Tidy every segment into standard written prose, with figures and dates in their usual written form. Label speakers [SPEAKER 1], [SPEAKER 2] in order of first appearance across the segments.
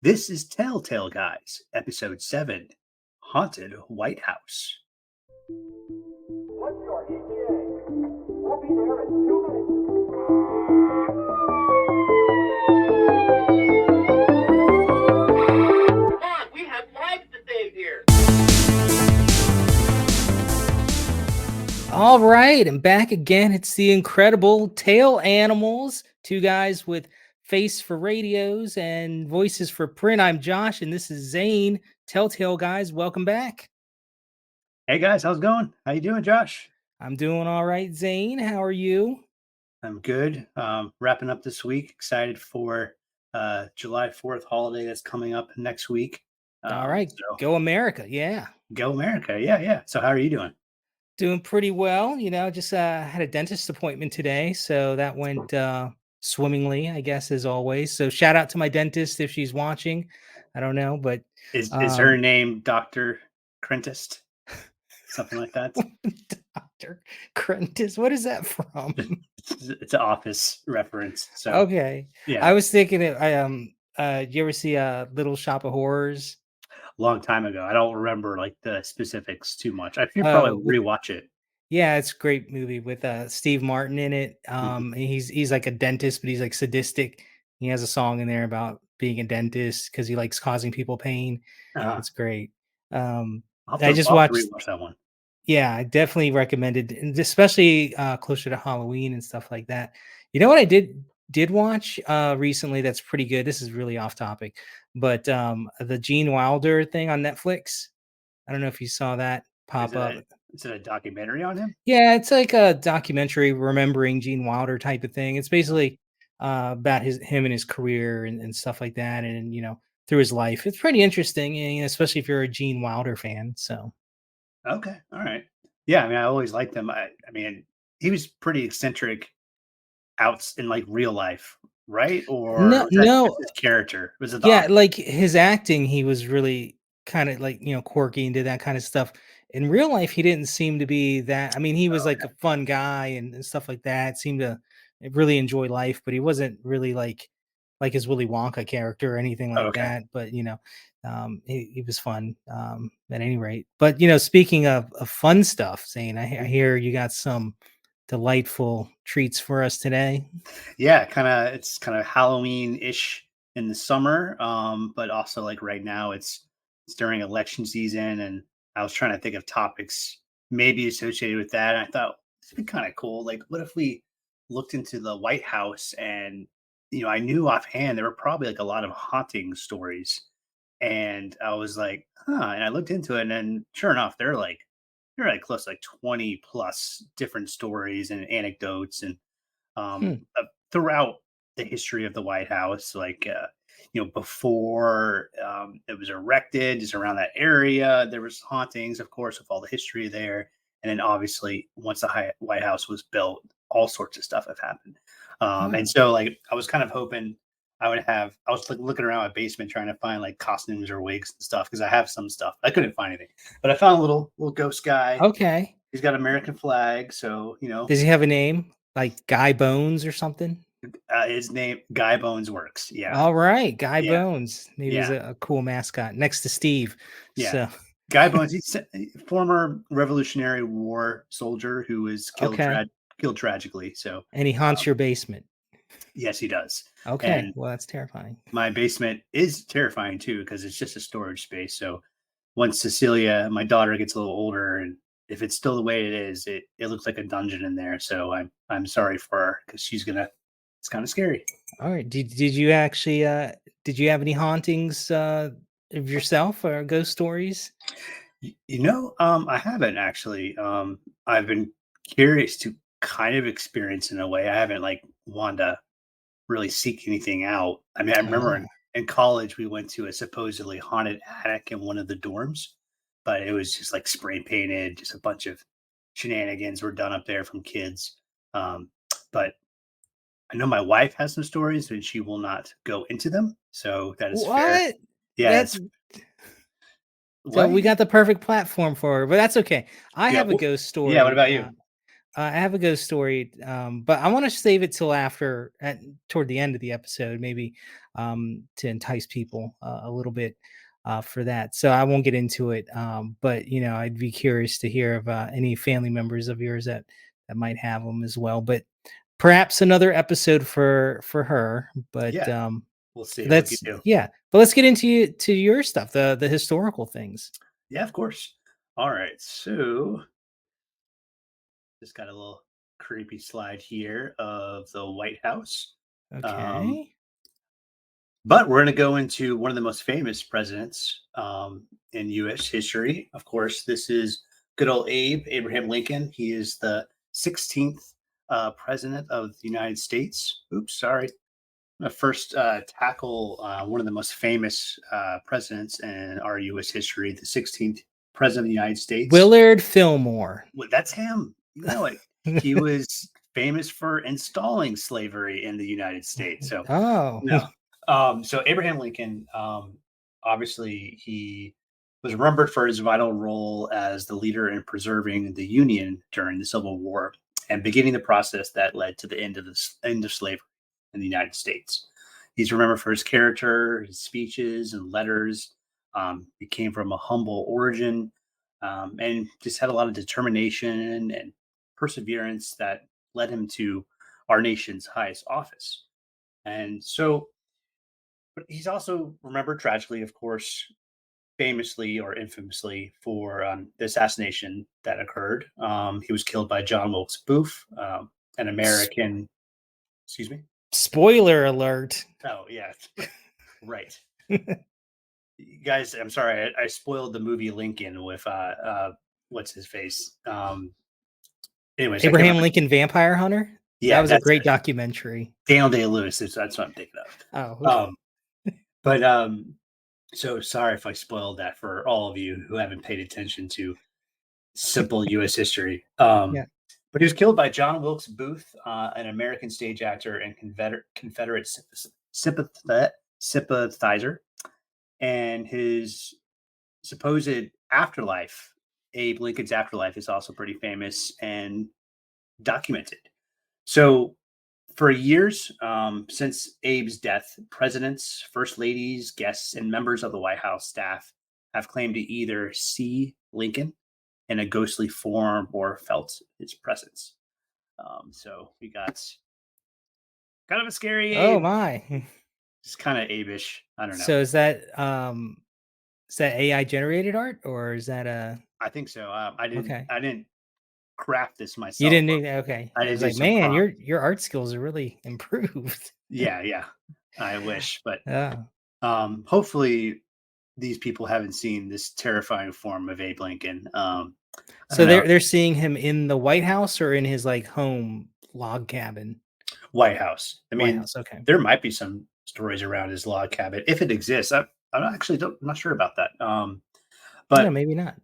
[SPEAKER 1] This is Telltale Guys, Episode 7 Haunted White House.
[SPEAKER 2] What's your ETA? We'll be there in 2 minutes. Come on, we have lives to save here.
[SPEAKER 3] All right, and back again. It's the incredible Tail Animals. Two guys with face for radios and voices for print. I'm Josh, and this is Zane. Telltale Guys, welcome back.
[SPEAKER 1] Hey guys, how's it going? How you doing, Josh?
[SPEAKER 3] I'm doing all right, Zane. How are you?
[SPEAKER 1] I'm good. Wrapping up this week. Excited for July 4th holiday that's coming up next week.
[SPEAKER 3] All right,
[SPEAKER 1] So
[SPEAKER 3] go America. Yeah,
[SPEAKER 1] go America. Yeah. So how are you doing?
[SPEAKER 3] doing pretty well. Just had a dentist appointment today, so that went swimmingly, I guess, as always. So shout out to my dentist if she's watching. I don't know, but
[SPEAKER 1] Is her name Dr. Crentist? Something like that?
[SPEAKER 3] Dr. Crentis, what is that from?
[SPEAKER 1] It's an office reference. So
[SPEAKER 3] Okay.
[SPEAKER 1] yeah,
[SPEAKER 3] I was thinking you ever see Little Shop of Horrors?
[SPEAKER 1] long time ago. I don't remember like the specifics too much. I should
[SPEAKER 3] Uh
[SPEAKER 1] probably
[SPEAKER 3] w-
[SPEAKER 1] rewatch it.
[SPEAKER 3] yeah, it's a great movie with Steve Martin in it.
[SPEAKER 1] Mhm.
[SPEAKER 3] And he's like a dentist, but he's like sadistic. He has a song in there about being a dentist because he likes causing people pain.
[SPEAKER 1] Uh,
[SPEAKER 3] It's great. Um
[SPEAKER 1] I'll
[SPEAKER 3] I
[SPEAKER 1] have to
[SPEAKER 3] just
[SPEAKER 1] I'll have to
[SPEAKER 3] watched.
[SPEAKER 1] rewatch that one.
[SPEAKER 3] Yeah, I definitely recommend it, and especially closer to Halloween and stuff like that. You know what I did watch recently that's pretty good. This is really off topic, but the Gene Wilder thing on Netflix. I don't know if you saw that
[SPEAKER 1] Is
[SPEAKER 3] pop
[SPEAKER 1] it
[SPEAKER 3] up.
[SPEAKER 1] a documentary on him?
[SPEAKER 3] Yeah, it's like a documentary remembering Gene Wilder type of thing. It's
[SPEAKER 1] Oh,
[SPEAKER 3] basically about him and his career and stuff like that, and through his life. It's pretty interesting, and, especially if you're a Gene Wilder fan. So.
[SPEAKER 1] okay. All right. Yeah, I mean, I always liked him. I mean, he was pretty eccentric outs in like real life, right? Or
[SPEAKER 3] No,
[SPEAKER 1] was that just
[SPEAKER 3] no.
[SPEAKER 1] his character? Was it the
[SPEAKER 3] Yeah,
[SPEAKER 1] opposite?
[SPEAKER 3] like his acting, he was really kind of like, quirky and did that kind of stuff. In real life, he didn't seem to be that. I mean, he was like a fun guy and stuff like that. Seemed to really enjoy life, but he wasn't really like his Willy Wonka character or anything
[SPEAKER 1] Oh,
[SPEAKER 3] like
[SPEAKER 1] okay.
[SPEAKER 3] that. But he was fun at any rate. But speaking of fun stuff, Zane, I hear you got some delightful treats for us today.
[SPEAKER 1] Yeah, it's kind of Halloween-ish in the summer. But also like right now it's during election season and I was trying to think of topics maybe associated with that. And I thought this would be kind of cool. Like what if we looked into the White House and I knew offhand there were probably like a lot of haunting stories. And I was like, huh. And I looked into it and then sure enough, they're like close to like 20 plus different stories and anecdotes and
[SPEAKER 3] Hmm.
[SPEAKER 1] throughout the history of the White House, like before it was erected, just around that area, there was hauntings, of course, with all the history there, and then obviously once the White House was built, all sorts of stuff have happened. And
[SPEAKER 3] Huh.
[SPEAKER 1] so, like, I was kind of hoping I was like looking around my basement trying to find like costumes or wigs and stuff because I have some stuff. I couldn't find anything, but I found a little ghost guy.
[SPEAKER 3] Okay.
[SPEAKER 1] He's got American flag, so
[SPEAKER 3] Does he have a name? Like Guy Bones or something?
[SPEAKER 1] his name Guy Bones Works. Yeah,
[SPEAKER 3] All right, Guy
[SPEAKER 1] yeah,
[SPEAKER 3] Bones. Maybe he's
[SPEAKER 1] yeah,
[SPEAKER 3] a cool mascot next to Steve.
[SPEAKER 1] yeah.
[SPEAKER 3] So,
[SPEAKER 1] Guy Bones, he's a former Revolutionary War soldier who was
[SPEAKER 3] okay.
[SPEAKER 1] killed tragically. So,
[SPEAKER 3] And he haunts your basement.
[SPEAKER 1] yes, he does.
[SPEAKER 3] Okay.
[SPEAKER 1] And
[SPEAKER 3] Well, that's terrifying.
[SPEAKER 1] my basement is terrifying too because it's just a storage space. So, once Cecilia, my daughter, gets a little older, and if it's still the way it is, it looks like a dungeon in there. So I'm sorry for her because she's gonna. It's kind of scary.
[SPEAKER 3] All right. Did you actually did you have any hauntings of yourself or ghost stories?
[SPEAKER 1] I haven't actually. I've been curious to kind of experience in a way. I haven't like wanted to really seek anything out. I mean, I remember
[SPEAKER 3] Oh.
[SPEAKER 1] in college we went to a supposedly haunted attic in one of the dorms, but it was just like spray painted, just a bunch of shenanigans were done up there from kids. Um, but I know my wife has some stories and she will not go into them, so that is fair.
[SPEAKER 3] What?
[SPEAKER 1] Yeah,
[SPEAKER 3] That
[SPEAKER 1] it's
[SPEAKER 3] so
[SPEAKER 1] what?
[SPEAKER 3] we got the perfect platform for her, but that's okay. I
[SPEAKER 1] Yeah,
[SPEAKER 3] have a ghost
[SPEAKER 1] yeah. What
[SPEAKER 3] story.
[SPEAKER 1] about you?
[SPEAKER 3] I have a ghost story, but I want to save it till after, toward the end of the episode, maybe to entice people a little bit for that. So I won't get into it. But I'd be curious to hear of any family members of yours that might have them as well. But perhaps another episode for her. But
[SPEAKER 1] Yeah, we'll see what we
[SPEAKER 3] that's
[SPEAKER 1] can do.
[SPEAKER 3] yeah. But let's get to your stuff, the historical things.
[SPEAKER 1] Yeah, of course. All right, so just got a little creepy slide here of the White House. Um,
[SPEAKER 3] Okay.
[SPEAKER 1] but we're going to go into one of the most famous presidents in U.S. history. Of course, this is good old Abraham Lincoln. He is the 16th president of the United States. Oops, sorry. First tackle one of the most famous presidents in our U.S. history, the 16th president of the United States.
[SPEAKER 3] Willard Fillmore.
[SPEAKER 1] Well, that's him. You know it. He was famous for installing slavery in the United States. So
[SPEAKER 3] Oh,
[SPEAKER 1] no. So Abraham Lincoln, obviously, he was remembered for his vital role as the leader in preserving the Union during the Civil War and beginning the process that led to the end of slavery in the United States. He's remembered for his character, his speeches, and letters. He came from a humble origin and just had a lot of determination and perseverance that led him to our nation's highest office. And so, but he's also remembered tragically, of course, famously or infamously for the assassination that occurred. He was killed by John Wilkes Booth, an
[SPEAKER 3] s-
[SPEAKER 1] American. Excuse me.
[SPEAKER 3] spoiler alert.
[SPEAKER 1] Oh yeah, right. Guys, I'm sorry, I spoiled the movie Lincoln with what's his face. Anyways, I can't
[SPEAKER 3] Abraham
[SPEAKER 1] remember.
[SPEAKER 3] Lincoln Vampire Hunter? That
[SPEAKER 1] Yeah,
[SPEAKER 3] was a
[SPEAKER 1] that's
[SPEAKER 3] great
[SPEAKER 1] it.
[SPEAKER 3] documentary.
[SPEAKER 1] Daniel Day Lewis. That's what I'm thinking
[SPEAKER 3] Oh,
[SPEAKER 1] of. But so sorry if I spoiled that for all of you who haven't paid attention to simple U.S. history.
[SPEAKER 3] yeah.
[SPEAKER 1] But he was killed by John Wilkes Booth, an American stage actor and Confederate sympathizer, and his supposed afterlife. Abe Lincoln's afterlife is also pretty famous and documented. So for years, since Abe's death, presidents, first ladies, guests, and members of the White House staff have claimed to either see Lincoln in a ghostly form or felt his presence. So we got kind of a scary
[SPEAKER 3] Oh
[SPEAKER 1] Abe,
[SPEAKER 3] my.
[SPEAKER 1] just kind of Abish. I don't know.
[SPEAKER 3] So is that AI generated art, or is that a
[SPEAKER 1] I think so.
[SPEAKER 3] okay?
[SPEAKER 1] I didn't craft this
[SPEAKER 3] You
[SPEAKER 1] myself,
[SPEAKER 3] didn't
[SPEAKER 1] but
[SPEAKER 3] do that? Okay.
[SPEAKER 1] I
[SPEAKER 3] I
[SPEAKER 1] did
[SPEAKER 3] was
[SPEAKER 1] do
[SPEAKER 3] like,
[SPEAKER 1] some
[SPEAKER 3] man,
[SPEAKER 1] prompts.
[SPEAKER 3] your art skills are really improved.
[SPEAKER 1] Yeah, yeah. I wish, but
[SPEAKER 3] Oh.
[SPEAKER 1] hopefully these people haven't seen this terrifying form of Abe Lincoln. I
[SPEAKER 3] So
[SPEAKER 1] don't know.
[SPEAKER 3] they're seeing him in the White House or in his like home log cabin?
[SPEAKER 1] White House. I
[SPEAKER 3] White
[SPEAKER 1] mean,
[SPEAKER 3] House. Okay.
[SPEAKER 1] there might be some stories around his log cabin if it exists. I'm actually I'm not sure about that.
[SPEAKER 3] Yeah,
[SPEAKER 1] But
[SPEAKER 3] maybe not.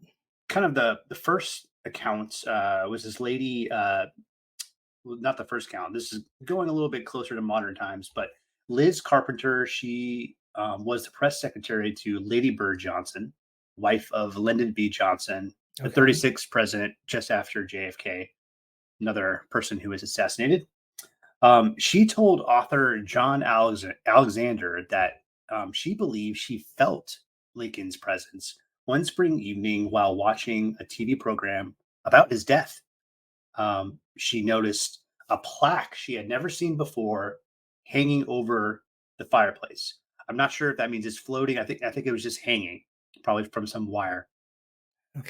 [SPEAKER 1] kind of the first account was this lady. Well, not the first count. This is going a little bit closer to modern times, but Liz Carpenter, she was the press secretary to Lady Bird Johnson, wife of Lyndon B. Johnson, the
[SPEAKER 3] Okay.
[SPEAKER 1] 36th president just after JFK, another person who was assassinated. She told author John Alexander that she believes she felt Lincoln's presence one spring evening while watching a TV program about his death. She noticed a plaque she had never seen before hanging over the fireplace. I'm not sure if that means it's floating. I think it was just hanging, probably from some wire.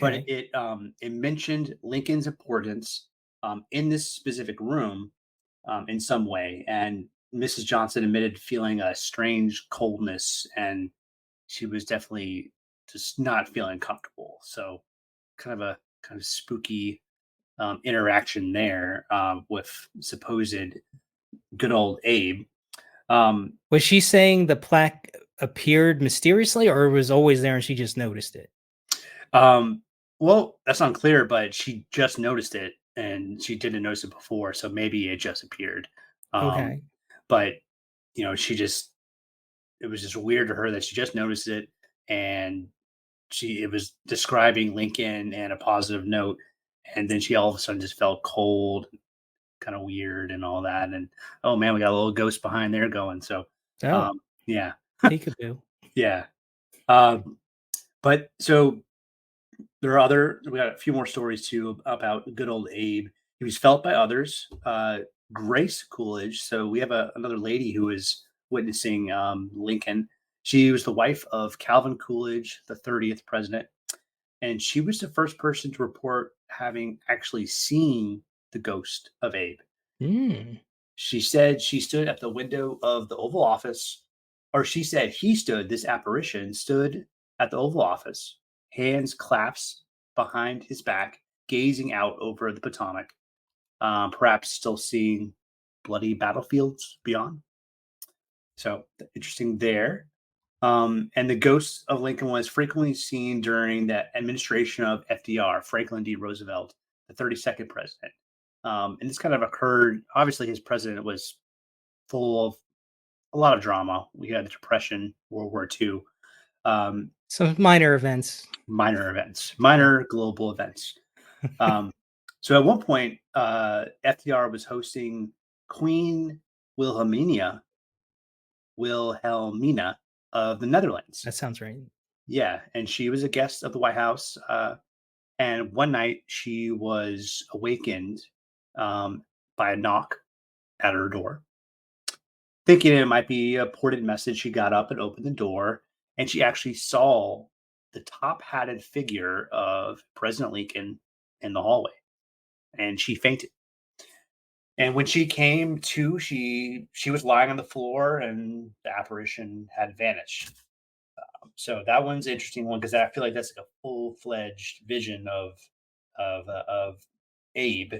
[SPEAKER 1] But
[SPEAKER 3] Okay.
[SPEAKER 1] it mentioned Lincoln's importance in this specific room in some way, and Mrs. Johnson admitted feeling a strange coldness, and she was definitely just not feeling comfortable. So, kind of spooky interaction there with supposed good old Abe. Um,
[SPEAKER 3] Was she saying the plaque appeared mysteriously, or it was always there and she just noticed it?
[SPEAKER 1] um, well, that's unclear, but she just noticed it and she didn't notice it before, so maybe it just appeared. Um,
[SPEAKER 3] Okay.
[SPEAKER 1] but she just it was just weird to her that she just noticed it and it was describing Lincoln and a positive note. and then she all of a sudden just felt cold, kind of weird, and all that. And oh man, we got a little ghost behind there going. So,
[SPEAKER 3] Oh,
[SPEAKER 1] yeah,
[SPEAKER 3] peekaboo.
[SPEAKER 1] yeah. Um, but so there are other. We got a few more stories too about good old Abe. He was felt by others. Grace Coolidge. So we have another lady who is witnessing Lincoln. She was the wife of Calvin Coolidge, the 30th president, and she was the first person to report having actually seen the ghost of Abe.
[SPEAKER 3] Mm.
[SPEAKER 1] She said she stood at the window of the Oval Office, or she said he stood, this apparition stood at the Oval Office, hands clasped behind his back, gazing out over the Potomac, perhaps still seeing bloody battlefields beyond. So interesting there. And the ghost of Lincoln was frequently seen during the administration of FDR, Franklin D. Roosevelt, the 32nd president. And this kind of occurred, obviously, his president was full of a lot of drama. We had the Depression, World War II, um,
[SPEAKER 3] Some minor events.
[SPEAKER 1] minor events,
[SPEAKER 3] Yeah.
[SPEAKER 1] minor global events. Um, so at one point, FDR was hosting Queen Wilhelmina, Wilhelmina of the Netherlands.
[SPEAKER 3] That sounds right.
[SPEAKER 1] Yeah, and she was a guest of the White House. And one night she was awakened by a knock at her door. Thinking it might be a ported message, she got up and opened the door, and she actually saw the top-hatted figure of President Lincoln in the hallway, and she fainted. And when she came to, she was lying on the floor, and the apparition had vanished. So that one's an interesting one because I feel like that's like a full-fledged vision of Abe,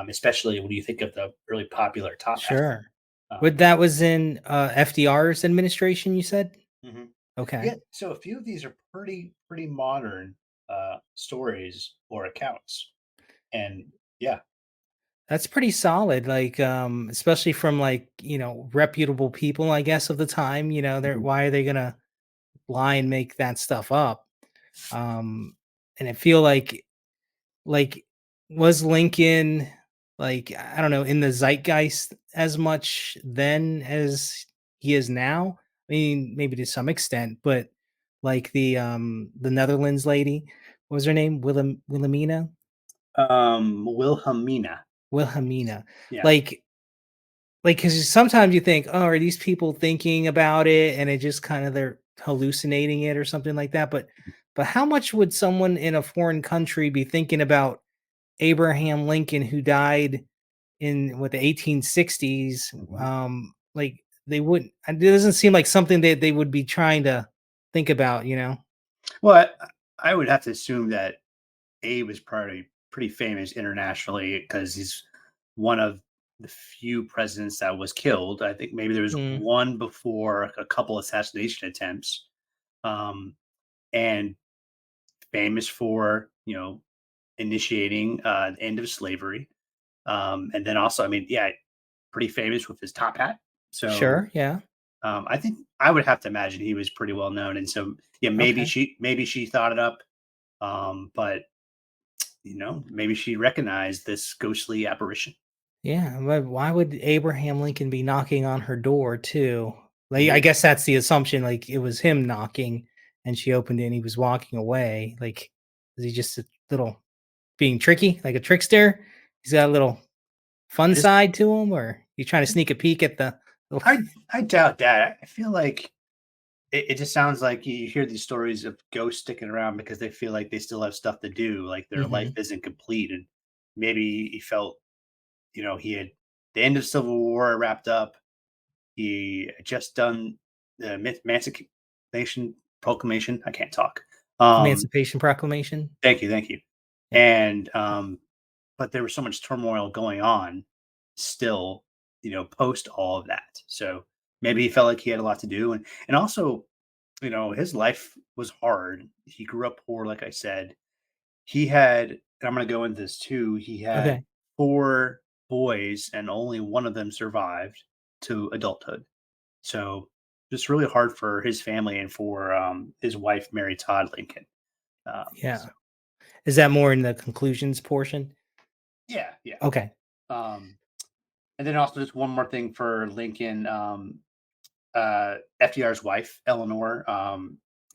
[SPEAKER 1] especially when you think of the really popular top hat.
[SPEAKER 3] Sure.
[SPEAKER 1] Um,
[SPEAKER 3] But that was in FDR's administration, you said?
[SPEAKER 1] mhm.
[SPEAKER 3] Okay.
[SPEAKER 1] Yeah, so a few of these are pretty modern stories or accounts, and yeah,
[SPEAKER 3] That's pretty solid. Like, especially from like, reputable people, I guess, of the time, they're
[SPEAKER 1] mhm.
[SPEAKER 3] why are they gonna lie and make that stuff up? Um, and I feel like was Lincoln like, I don't know, in the zeitgeist as much then as he is now? I mean, maybe to some extent, but like the Netherlands lady, what was her name? Wilhelmina?
[SPEAKER 1] Wilhelmina,
[SPEAKER 3] Wilhelmina.
[SPEAKER 1] yeah.
[SPEAKER 3] Like because sometimes you think, oh, are these people thinking about it and it just kind of they're hallucinating it or something like that? But how much would someone in a foreign country be thinking about Abraham Lincoln who died in what the 1860s?
[SPEAKER 1] Mhm.
[SPEAKER 3] Like they wouldn't. It doesn't seem like something that they would be trying to think about.
[SPEAKER 1] Well, I would have to assume that Abe is probably pretty famous internationally because he's one of the few presidents that was killed. I think maybe there was
[SPEAKER 3] Mm,
[SPEAKER 1] one before a couple assassination attempts, um, and famous for initiating the end of slavery, and then also, I mean, yeah, pretty famous with his top hat. So
[SPEAKER 3] sure. Yeah.
[SPEAKER 1] I think I would have to imagine he was pretty well known, and so yeah,
[SPEAKER 3] Okay.
[SPEAKER 1] maybe she thought it up, but maybe she recognized this ghostly apparition.
[SPEAKER 3] Yeah, but why would Abraham Lincoln be knocking on her door too? Like, I
[SPEAKER 1] Yeah.
[SPEAKER 3] guess that's the assumption, like, it was him knocking and she opened it and he was walking away. Like, is he just a little being tricky, like a trickster? He's got a little fun
[SPEAKER 1] I just
[SPEAKER 3] side to him, or you trying to sneak a peek at the little
[SPEAKER 1] I doubt that. I feel like it just sounds like you hear these stories of ghosts sticking around because they feel like they still have stuff to do, like their life
[SPEAKER 3] Mhm.
[SPEAKER 1] isn't complete, and maybe he felt he had the end of Civil War wrapped up. He had just done the Emancipation Proclamation. I can't talk. Um,
[SPEAKER 3] Emancipation Proclamation?
[SPEAKER 1] thank you.
[SPEAKER 3] Yeah.
[SPEAKER 1] And but there was so much turmoil going on still, post all of that. So maybe he felt like he had a lot to do, and also, his life was hard. He grew up poor, like I said. He had, and I'm going to go into this too. He had
[SPEAKER 3] Okay.
[SPEAKER 1] four boys, and only one of them survived to adulthood. So just really hard for his family and for his wife, Mary Todd Lincoln. So
[SPEAKER 3] Yeah. Is that more in the conclusions portion?
[SPEAKER 1] Yeah, yeah.
[SPEAKER 3] Okay.
[SPEAKER 1] Um, and then also just one more thing for Lincoln. FDR's wife, Eleanor,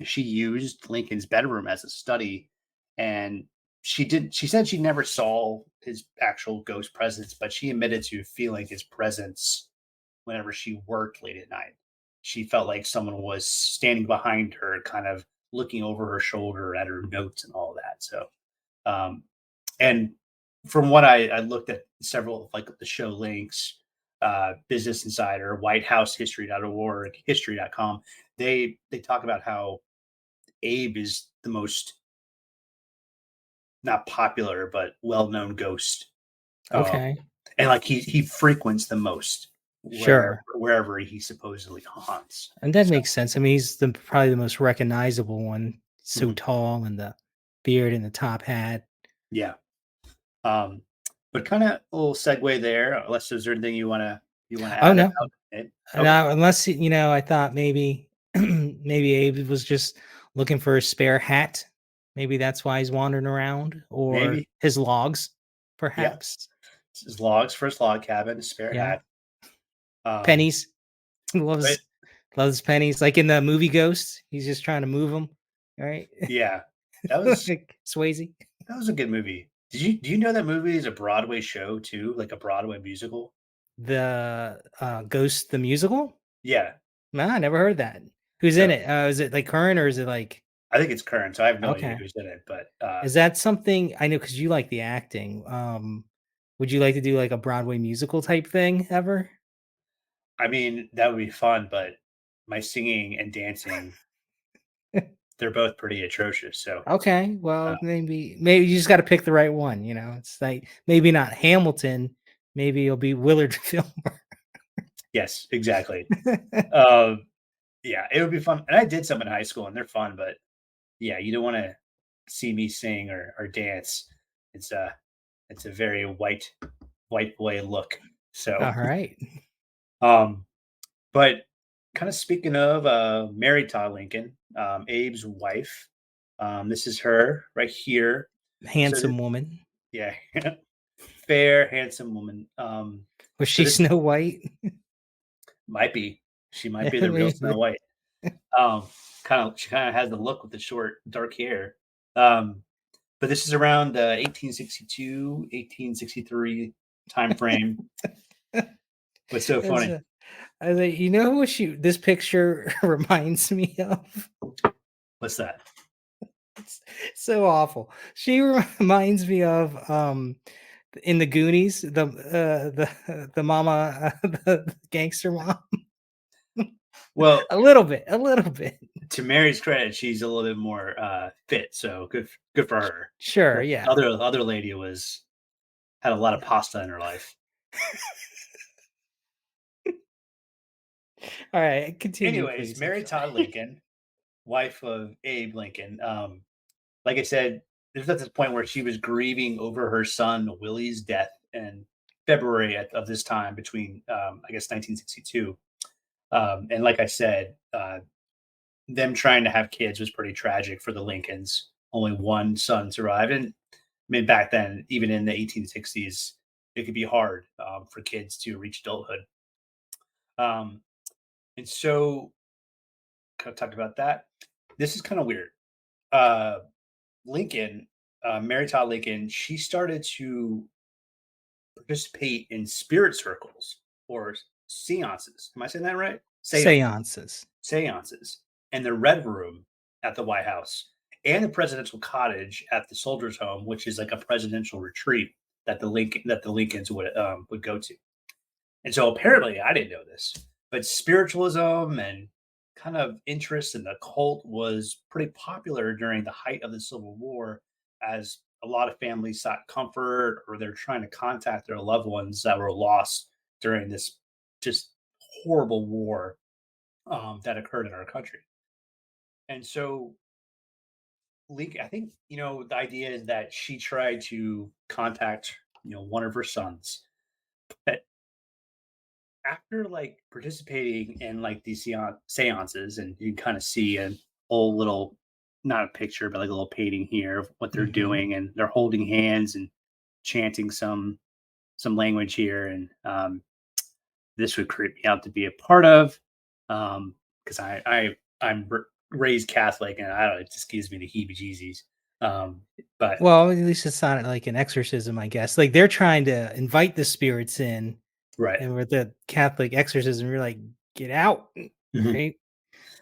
[SPEAKER 1] she used Lincoln's bedroom as a study, and she said she never saw his actual ghost presence, but she admitted to feeling his presence whenever she worked late at night. She felt like someone was standing behind her, kind of looking over her shoulder at her notes and all that. So, um, and from what I looked at several of like the show links, Business Insider, WhiteHouseHistory.org, History.com, they talk about how Abe is the most not popular but well known ghost, um,
[SPEAKER 3] Okay.
[SPEAKER 1] and like he frequents the most
[SPEAKER 3] Sure.
[SPEAKER 1] wherever he supposedly haunts.
[SPEAKER 3] And that
[SPEAKER 1] So
[SPEAKER 3] makes sense. I mean, he's probably the most recognizable one. So
[SPEAKER 1] mhm,
[SPEAKER 3] tall and the beard and the top hat.
[SPEAKER 1] yeah, um, but kind of a little segue there. Unless there's anything you want to
[SPEAKER 3] Oh
[SPEAKER 1] add
[SPEAKER 3] no.
[SPEAKER 1] about it?
[SPEAKER 3] And
[SPEAKER 1] Okay,
[SPEAKER 3] unless I thought maybe maybe Abe was just looking for a spare hat. Maybe that's why he's wandering around, or
[SPEAKER 1] maybe
[SPEAKER 3] his logs,
[SPEAKER 1] yeah.
[SPEAKER 3] perhaps.
[SPEAKER 1] His logs for his log cabin, a spare
[SPEAKER 3] Yeah.
[SPEAKER 1] hat. Um,
[SPEAKER 3] Pennies. He
[SPEAKER 1] but
[SPEAKER 3] loves pennies. Like in the movie Ghost, he's just trying to move them. Right?
[SPEAKER 1] yeah, that was
[SPEAKER 3] Like Swayze.
[SPEAKER 1] that was a good movie. Do you know that movie is a Broadway show too, like a Broadway musical?
[SPEAKER 3] The Ghost the musical?
[SPEAKER 1] Yeah.
[SPEAKER 3] No, I never heard that. Who's in
[SPEAKER 1] So
[SPEAKER 3] it? Is it like current or is it like
[SPEAKER 1] I think it's current, so I have no idea
[SPEAKER 3] okay?
[SPEAKER 1] who's in it, but
[SPEAKER 3] Is that something I know because you like the acting? Would you like to do like a Broadway musical type thing ever?
[SPEAKER 1] I mean that would be fun, but my singing and dancing, they're both pretty atrocious. So
[SPEAKER 3] Okay,
[SPEAKER 1] uh,
[SPEAKER 3] well maybe you just got to pick the right one. It's like maybe not Hamilton. Maybe it'll be Willard Fillmore.
[SPEAKER 1] yes, exactly. Um, yeah, it would be fun. And I did some in high school, and they're fun, but yeah, you don't want to see me sing or dance. It's a very white boy look. So,
[SPEAKER 3] All right,
[SPEAKER 1] um, but kind of speaking of Mary Todd Lincoln, Abe's wife. This is her right here. So
[SPEAKER 3] handsome woman.
[SPEAKER 1] yeah, fair, handsome woman.
[SPEAKER 3] Was
[SPEAKER 1] So
[SPEAKER 3] she
[SPEAKER 1] this
[SPEAKER 3] Snow White?
[SPEAKER 1] might be she might
[SPEAKER 3] Yeah,
[SPEAKER 1] be the real Snow White. Um, she kind of has the look with the short dark hair. Um, but this is around the 1862, 1863 time frame. What's so
[SPEAKER 3] As
[SPEAKER 1] funny?
[SPEAKER 3] a I was like, who this picture reminds me of?
[SPEAKER 1] What's that?
[SPEAKER 3] It's so awful. She reminds me of in the Goonies, the mama, the gangster mom.
[SPEAKER 1] Well,
[SPEAKER 3] A little bit.
[SPEAKER 1] to Mary's credit, she's a little bit more fit, so good for her.
[SPEAKER 3] Sure,
[SPEAKER 1] The
[SPEAKER 3] yeah.
[SPEAKER 1] other lady was had a lot of
[SPEAKER 3] Yeah.
[SPEAKER 1] pasta in her life.
[SPEAKER 3] All right, continue,
[SPEAKER 1] Anyways,
[SPEAKER 3] please. I'm
[SPEAKER 1] Mary Todd
[SPEAKER 3] sorry.
[SPEAKER 1] Lincoln, wife of Abe Lincoln. Like I said, there's at this point where she was grieving over her son Willie's death in February of this time between I guess 1962. And like I said, them trying to have kids was pretty tragic for the Lincolns. Only one son survived, and I mean back then, even in the 1860s, it could be hard for kids to reach adulthood. Um, and so, kind of talked about that. This is kind of weird. Uh, Lincoln, Mary Todd Lincoln, she started to participate in spirit circles or seances. Am I saying that right?
[SPEAKER 3] Seances.
[SPEAKER 1] Seances in the Red Room at the White House and the presidential cottage at the Soldiers' Home, which is like a presidential retreat that the Lincolns would go to. And so apparently, I didn't know this, but spiritualism and kind of interest in the occult was pretty popular during the height of the Civil War, as a lot of families sought comfort or they're trying to contact their loved ones that were lost during this just horrible war that occurred in our country. And so, Lincoln, I think the idea is that she tried to contact one of her sons, but after like participating in like these seances, and you can kind of see an old little not a picture, but like a little painting here of what they're
[SPEAKER 3] Mhm.
[SPEAKER 1] doing, and they're holding hands and chanting some language here, and this would creep me out to be a part of, because I'm raised Catholic, and I don't know, it just gives me the heebie-jeezies. Um, but
[SPEAKER 3] Well, at least it's not like an exorcism, I guess. Like, they're trying to invite the spirits in,
[SPEAKER 1] right,
[SPEAKER 3] and with the Catholic exorcism, you're like, "Get out."
[SPEAKER 1] mhm.
[SPEAKER 3] Right?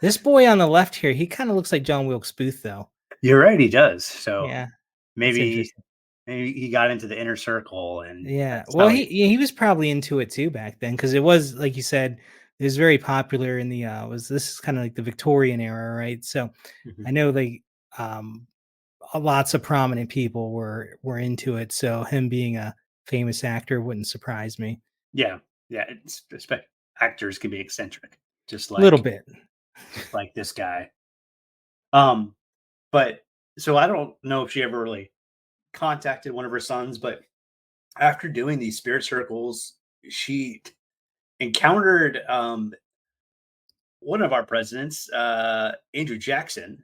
[SPEAKER 3] This boy on the left here, he kinda looks like John Wilkes Booth, though.
[SPEAKER 1] You're right, he does. So
[SPEAKER 3] Yeah, that's
[SPEAKER 1] maybe
[SPEAKER 3] interesting.
[SPEAKER 1] maybe he got into the inner circle, and
[SPEAKER 3] Yeah.
[SPEAKER 1] that's
[SPEAKER 3] Well,
[SPEAKER 1] how he.
[SPEAKER 3] he was probably into it too back then, because it was, like you said, it was very popular in the, was this is kinda like the Victorian era, right? So,
[SPEAKER 1] Mhm.
[SPEAKER 3] I know um, lots of prominent people were into it, so him being a famous actor wouldn't surprise me.
[SPEAKER 1] Yeah, yeah. Actors can be eccentric, just
[SPEAKER 3] Little
[SPEAKER 1] like
[SPEAKER 3] bit.
[SPEAKER 1] this guy. Um, but so I don't know if she ever really contacted one of her sons, but after doing these spirit circles, she encountered one of our presidents, Andrew Jackson.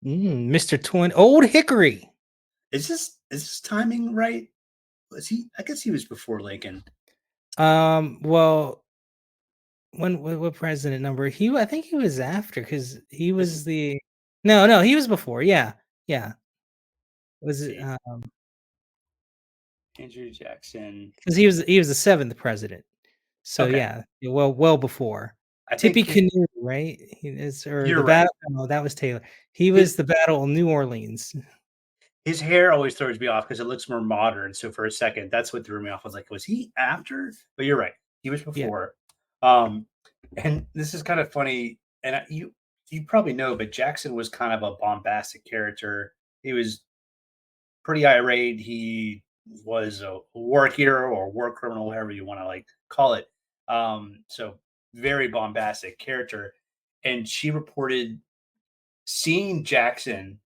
[SPEAKER 3] Mr. Twin Old Hickory.
[SPEAKER 1] Is this timing right? Was he? I guess he was before Lincoln.
[SPEAKER 3] Well, when what president number? I think he was after, because he
[SPEAKER 1] This is
[SPEAKER 3] was the no, no, he was before. Yeah. Yeah. Was it,
[SPEAKER 1] see, Andrew Jackson.
[SPEAKER 3] because he was the 7th president. So,
[SPEAKER 1] Okay,
[SPEAKER 3] yeah, well before.
[SPEAKER 1] I think
[SPEAKER 3] Tippy
[SPEAKER 1] his.
[SPEAKER 3] Canoe, right? He is, or
[SPEAKER 1] You're
[SPEAKER 3] the
[SPEAKER 1] right.
[SPEAKER 3] battle, no, that was Taylor. He
[SPEAKER 1] His
[SPEAKER 3] was the Battle of New Orleans.
[SPEAKER 1] his hair always throws me off because it looks more modern. So for a second, that's what threw me off. I was like, was he after? But you're right. He was
[SPEAKER 3] Yeah.
[SPEAKER 1] before. Um, and this is kind of funny. And you probably know, but Jackson was kind of a bombastic character. He was pretty irate. He was a war hero or war criminal, whatever you want to like call it. So very bombastic character. And she reported seeing Jackson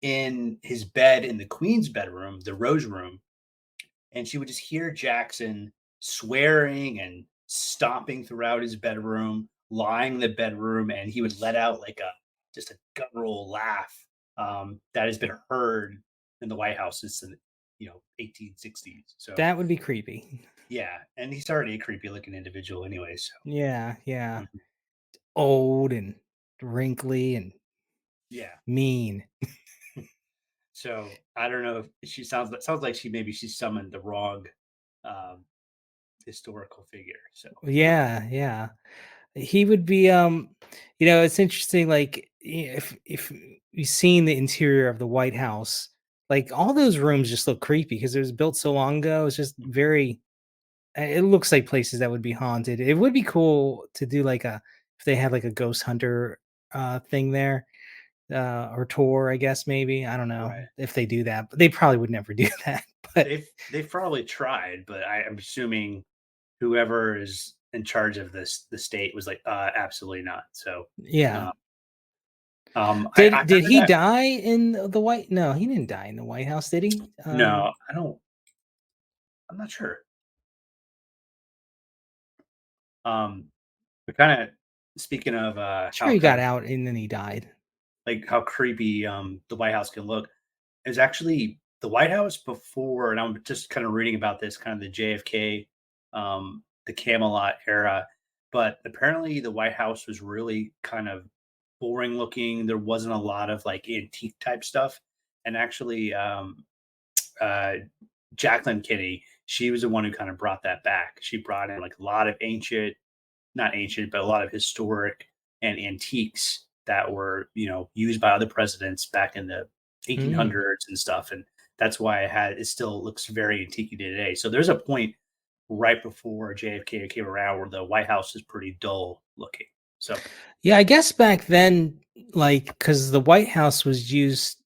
[SPEAKER 1] in his bed in the Queen's bedroom, the Rose Room, and she would just hear Jackson swearing and stomping throughout his bedroom, lying in the bedroom, and he would let out like a just a guttural laugh that has been heard in the White House since the 1860s. So
[SPEAKER 3] That would be creepy.
[SPEAKER 1] yeah, and he's already a creepy looking individual anyway. So
[SPEAKER 3] Yeah, yeah.
[SPEAKER 1] mhm,
[SPEAKER 3] Old and wrinkly and
[SPEAKER 1] yeah.
[SPEAKER 3] mean.
[SPEAKER 1] So I don't know if she sounds like she summoned the wrong um, historical figure. So
[SPEAKER 3] Yeah, yeah. He would be, it's interesting, like, if you've seen the interior of the White House, like, all those rooms just look creepy because it was built so long ago. It's just very it looks like places that would be haunted. It would be cool to do, like, a if they had, like, a ghost hunter, thing there, or tour, I guess, maybe. I don't know
[SPEAKER 1] right,
[SPEAKER 3] if they do that, but they probably would never do that, but
[SPEAKER 1] they've probably tried, but I'm assuming whoever is in charge of the state was like, absolutely not. So
[SPEAKER 3] yeah.
[SPEAKER 1] uh, I
[SPEAKER 3] Did
[SPEAKER 1] heard
[SPEAKER 3] he
[SPEAKER 1] that.
[SPEAKER 3] die in the White No, he didn't die in the White House, did he?
[SPEAKER 1] No, I don't. I'm not sure. Um, but kind of speaking of
[SPEAKER 3] Sure
[SPEAKER 1] how
[SPEAKER 3] he
[SPEAKER 1] kind
[SPEAKER 3] got
[SPEAKER 1] of
[SPEAKER 3] out and then he died.
[SPEAKER 1] like how creepy the White House can look. Is actually the White House before, and I'm just kind of reading about this, kind of the JFK, the Camelot era. But apparently, the White House was really kind of boring looking. There wasn't a lot of like antique type stuff. And actually, uh, Jacqueline Kinney, she was the one who kind of brought that back. She brought in like a lot of not ancient, but a lot of historic and antiques that were, used by other presidents back in the
[SPEAKER 3] Mm.
[SPEAKER 1] 1800s and stuff. And that's why it still looks very antique today. So there's a point right before JFK came around where the White House is pretty dull looking. So
[SPEAKER 3] Yeah, I guess back then, like, because the White House was used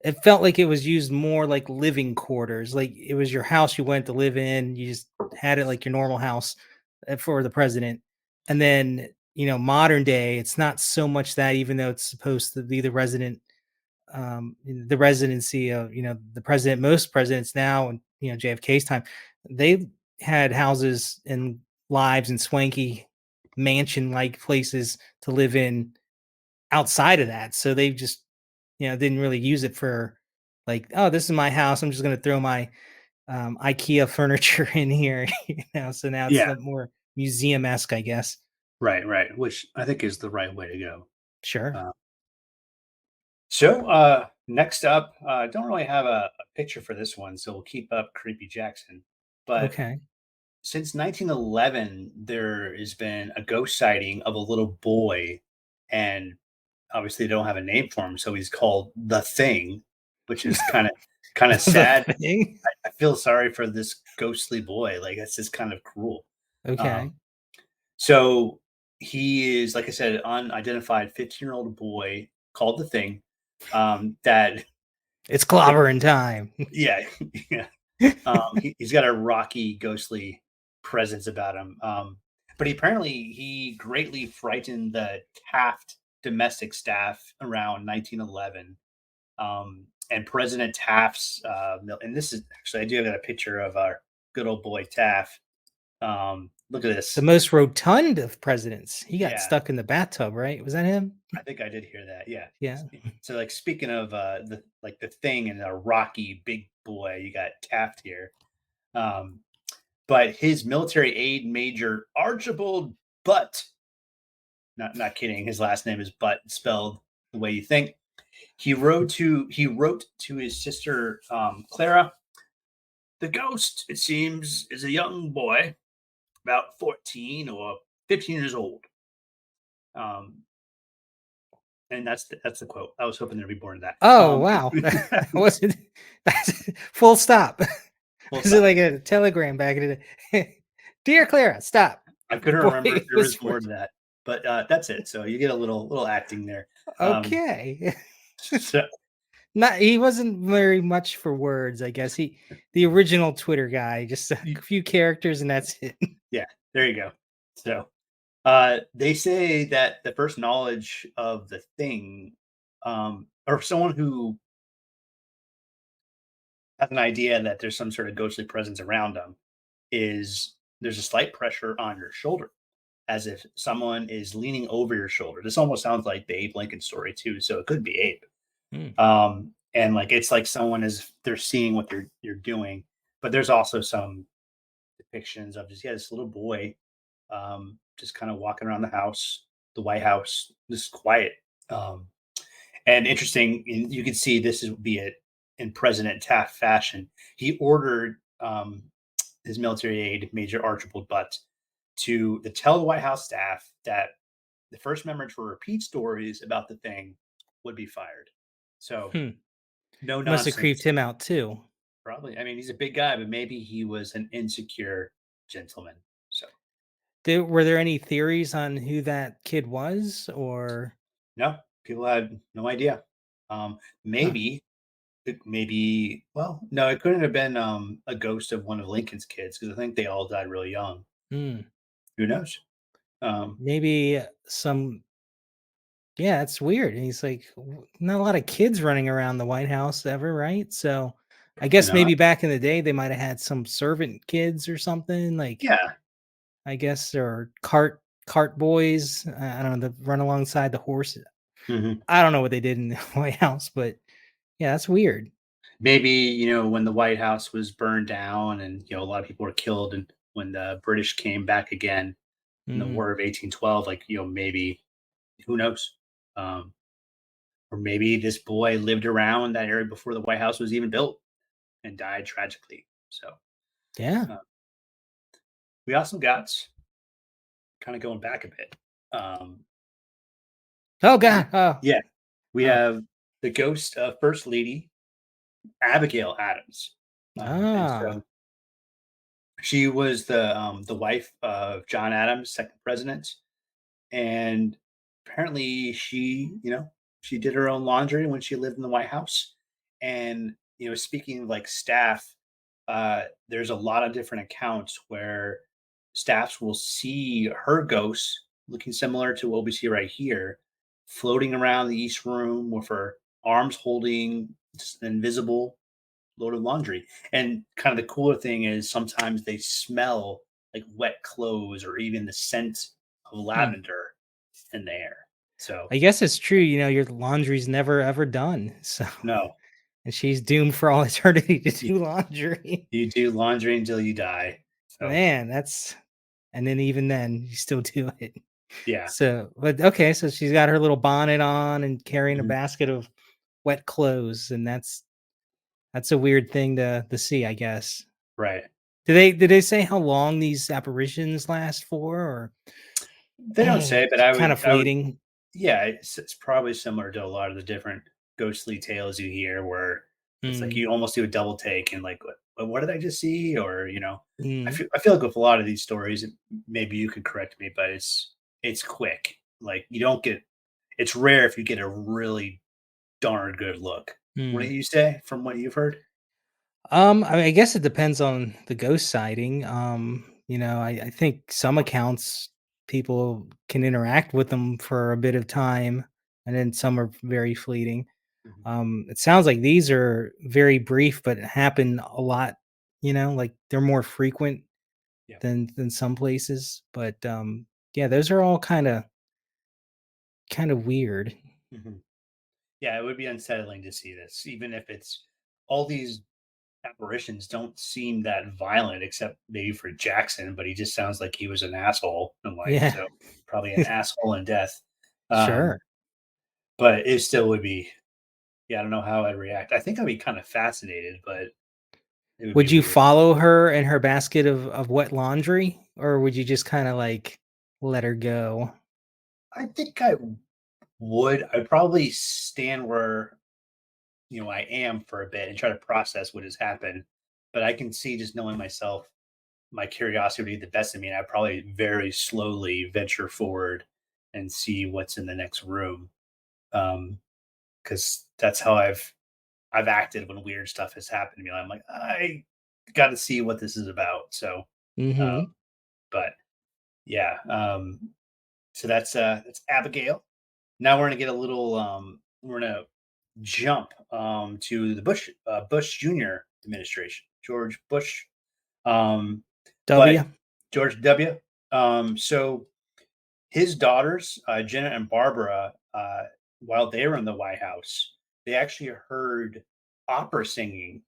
[SPEAKER 3] it felt like it was used more like living quarters. Like, it was your house you went to live in. You just had it like your normal house, for the president. And then, modern day, it's not so much that, even though it's supposed to be the residency of, the president. Most presidents now, and, JFK's time, they had houses and lives and swanky mansion like places to live in outside of that. So they just didn't really use it for like, oh, this is my house. I'm just gonna throw my IKEA furniture in here, So now it's
[SPEAKER 1] Yeah,
[SPEAKER 3] the more museum-esque, I guess.
[SPEAKER 1] right, right. Which I think is the right way to go.
[SPEAKER 3] Sure.
[SPEAKER 1] Uh, next up, I don't really have a picture for this one, so we'll keep up Creepy Jackson. But
[SPEAKER 3] Okay.
[SPEAKER 1] since 1911, there has been a ghost sighting of a little boy, and obviously they don't have a name for him, so he's called the Thing, which is kind of
[SPEAKER 3] The
[SPEAKER 1] sad.
[SPEAKER 3] thing.
[SPEAKER 1] I feel sorry for this ghostly boy. Like that's just kind of cruel. Um,
[SPEAKER 3] Okay.
[SPEAKER 1] so he is, like I said, an unidentified 15-year-old boy called the Thing. That
[SPEAKER 3] It's clobbering time.
[SPEAKER 1] yeah, yeah. He's got a rocky, ghostly presence about him. But he greatly frightened the Taft domestic staff around 1911. And President Taft's, and this is actually, I do have a picture of our good old boy Taft. Look at
[SPEAKER 3] The
[SPEAKER 1] this.
[SPEAKER 3] most rotund of presidents. He got
[SPEAKER 1] Yeah,
[SPEAKER 3] stuck in the bathtub, right? Was that him?
[SPEAKER 1] I think I did hear that. Yeah.
[SPEAKER 3] Yeah.
[SPEAKER 1] So, like, speaking of the Thing and a rocky big boy, you got Taft here. Um, but his military aid major Archibald Butt, not kidding, his last name is Butt, spelled the way you think. He wrote to his sister Clara. The ghost, it seems, is a young boy, about 14 or 15 years old. Um, and that's the quote. I was hoping to be born to that.
[SPEAKER 3] Oh, wow. That wasn't that's full stop.
[SPEAKER 1] Full
[SPEAKER 3] Is it
[SPEAKER 1] stop.
[SPEAKER 3] like a telegram back in the day? Dear Clara, stop.
[SPEAKER 1] I
[SPEAKER 3] The
[SPEAKER 1] couldn't remember if
[SPEAKER 3] boy
[SPEAKER 1] there
[SPEAKER 3] was
[SPEAKER 1] was more
[SPEAKER 3] 14.
[SPEAKER 1] to that, but that's it. So you get a little acting there. Um,
[SPEAKER 3] Okay.
[SPEAKER 1] so
[SPEAKER 3] Not he wasn't very much for words, I guess. The original Twitter guy, just a few characters and that's it.
[SPEAKER 1] yeah, there you go. So they say that the first knowledge of the Thing, or someone who has an idea that there's some sort of ghostly presence around them, is there's a slight pressure on your shoulder, as if someone is leaning over your shoulder. This almost sounds like the Abe Lincoln story too, so it could be Abe.
[SPEAKER 3] Hmm.
[SPEAKER 1] And like it's like someone is they're seeing what you're doing, but there's also some depictions of just this little boy, just kind of walking around the house, the White House, just quiet. Um, and interesting, you can see this is be it in President Taft fashion. He ordered his military aide, Major Archibald Butt, to tell the White House staff that the first member to repeat stories about the Thing would be fired. So
[SPEAKER 3] Hmm.
[SPEAKER 1] no
[SPEAKER 3] Must have creeped
[SPEAKER 1] nonsense.
[SPEAKER 3] him out too.
[SPEAKER 1] Probably. I mean, he's a big guy, but maybe he was an insecure gentleman. So
[SPEAKER 3] Were there any theories on who that kid was or
[SPEAKER 1] no, people had no idea. Um,
[SPEAKER 3] huh.
[SPEAKER 1] maybe well, no, it couldn't have been a ghost of one of Lincoln's kids because I think they all died really young.
[SPEAKER 3] Hmm.
[SPEAKER 1] Who knows? Um,
[SPEAKER 3] Maybe some yeah, it's weird. And he's like not a lot of kids running around the White House ever, right? So I
[SPEAKER 1] probably
[SPEAKER 3] guess
[SPEAKER 1] not.
[SPEAKER 3] maybe back in the day they might have had some servant kids or something like
[SPEAKER 1] Yeah.
[SPEAKER 3] I guess or cart boys. I don't know, that run alongside the horses.
[SPEAKER 1] Mhm.
[SPEAKER 3] I don't know what they did in the White House, but yeah, that's weird.
[SPEAKER 1] Maybe when the White House was burned down and a lot of people were killed, and when the British came back again in the
[SPEAKER 3] Mm,
[SPEAKER 1] War of 1812, like maybe who knows? Um, or maybe this boy lived around that area before the White House was even built and died tragically. So
[SPEAKER 3] yeah.
[SPEAKER 1] uh, we also got kind of going back a bit. Um,
[SPEAKER 3] Oh God. Oh.
[SPEAKER 1] yeah, we
[SPEAKER 3] Oh.
[SPEAKER 1] have the ghost of First Lady Abigail Adams, and
[SPEAKER 3] Ah.
[SPEAKER 1] so she was the wife of John Adams, second president, and apparently she did her own laundry when she lived in the White House. And speaking of like staff, there's a lot of different accounts where staffs will see her ghost looking similar to what we see right here, floating around the east room with her arms holding just an invisible load of laundry. And kind of the cooler thing is sometimes they smell like wet clothes or even the scent of
[SPEAKER 3] Hmm.
[SPEAKER 1] lavender in the air. So
[SPEAKER 3] I guess it's true, your laundry's never ever done. So,
[SPEAKER 1] no,
[SPEAKER 3] and she's doomed for all eternity to
[SPEAKER 1] you,
[SPEAKER 3] do laundry.
[SPEAKER 1] you do laundry until you die. So
[SPEAKER 3] Man, and then even then you still do it.
[SPEAKER 1] yeah.
[SPEAKER 3] So, but okay, so she's got her little bonnet on and carrying a
[SPEAKER 1] Mhm.
[SPEAKER 3] basket of wet clothes, and that's a weird thing to see, I guess.
[SPEAKER 1] Right.
[SPEAKER 3] Did they say how long these apparitions last for, or
[SPEAKER 1] They don't say, but
[SPEAKER 3] kind of
[SPEAKER 1] I would
[SPEAKER 3] fleeting?
[SPEAKER 1] yeah, it's probably similar to a lot of the different ghostly tales you hear where it's like
[SPEAKER 3] Mm,
[SPEAKER 1] you almost do a double take and like what did I just see? Or,
[SPEAKER 3] mm,
[SPEAKER 1] I feel like with a lot of these stories, maybe you could correct me, but it's quick. Like you don't get it's rare if you get a really darn good look. What do
[SPEAKER 3] mm.
[SPEAKER 1] you say from what you've heard?
[SPEAKER 3] I mean, I guess it depends on the ghost sighting. I think some accounts people can interact with them for a bit of time, and then some are very fleeting.
[SPEAKER 1] Mhm.
[SPEAKER 3] It sounds like these are very brief, but happen a lot. Like they're more frequent
[SPEAKER 1] Yeah.
[SPEAKER 3] than some places. But yeah, those are all kind of weird.
[SPEAKER 1] Mhm. Yeah, it would be unsettling to see this, even if it's all these apparitions don't seem that violent, except maybe for Jackson, but he just sounds like he was an asshole in life,
[SPEAKER 3] Yeah,
[SPEAKER 1] so probably an asshole in death. Um,
[SPEAKER 3] sure.
[SPEAKER 1] but it still would be, yeah, I don't know how I'd react. I think I'd be kind of fascinated, but it would be
[SPEAKER 3] Would you
[SPEAKER 1] weird.
[SPEAKER 3] follow her and her basket of wet laundry, or would you just kinda, like, let her go?
[SPEAKER 1] I think I would. I'd probably stand where I am for a bit and try to process what has happened. But I can see just knowing myself, my curiosity would be the best of me, and I'd probably very slowly venture forward and see what's in the next room. Because that's how I've acted when weird stuff has happened to me. I'm like, I got to see what this is about. So, uh,
[SPEAKER 3] Mhm.
[SPEAKER 1] but yeah, so that's Abigail. Now we're gonna get a little. We're gonna jump to the Bush Junior administration, George Bush. Um, but
[SPEAKER 3] W?
[SPEAKER 1] George W. So his daughters, Jenna and Barbara, while they were in the White House, they actually heard opera singing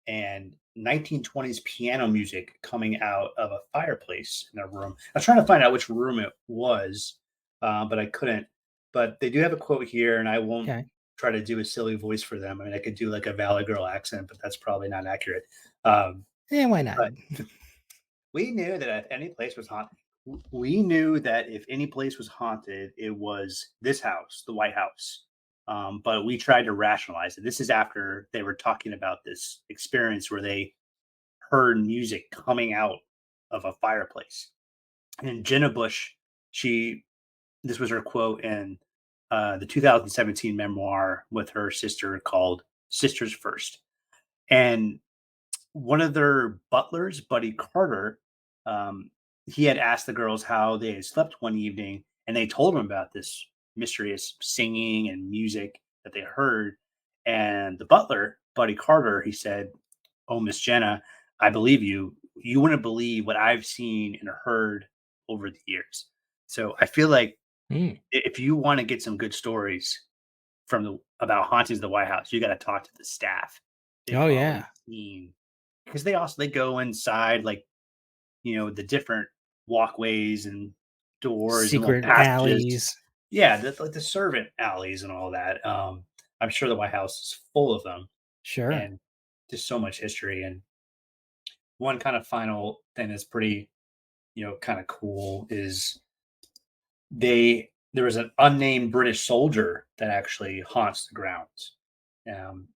[SPEAKER 1] and 1920s piano music coming out of a fireplace in their room. I was trying to find out which room it was, but I couldn't. But they do have a quote here, and I won't
[SPEAKER 3] Okay.
[SPEAKER 1] try to do a silly voice for them. I mean, I could do like a Valley Girl accent, but that's probably not accurate. Um,
[SPEAKER 3] Yeah, why not?
[SPEAKER 1] but we knew that if any place was haunted, we knew that if any place was haunted, it was this house, the White House. But we tried to rationalize it. This is after they were talking about this experience where they heard music coming out of a fireplace. And Jenna Bush, she this was her quote in the 2017 memoir with her sister called "Sisters First." And one of their butlers, Buddy Carter, um, he had asked the girls how they had slept one evening, and they told him about this mysterious singing and music that they heard. And the butler, Buddy Carter, he said, "Oh, Miss Jenna, I believe you. You wouldn't believe what I've seen and heard over the years." So I feel like
[SPEAKER 3] Mm.
[SPEAKER 1] if you want to get some good stories from the about hauntings of the White House, you got to talk to the staff. They've
[SPEAKER 3] Oh,
[SPEAKER 1] probably
[SPEAKER 3] yeah.
[SPEAKER 1] seen because they go inside like the different walkways and doors and little
[SPEAKER 3] Secret
[SPEAKER 1] passages.
[SPEAKER 3] alleys.
[SPEAKER 1] Yeah, like the servant alleys and all that. I'm sure the White House is full of them
[SPEAKER 3] Sure.
[SPEAKER 1] and just so much history. And one kind of final thing that's pretty kind of cool is there was an unnamed British soldier that actually haunts the grounds.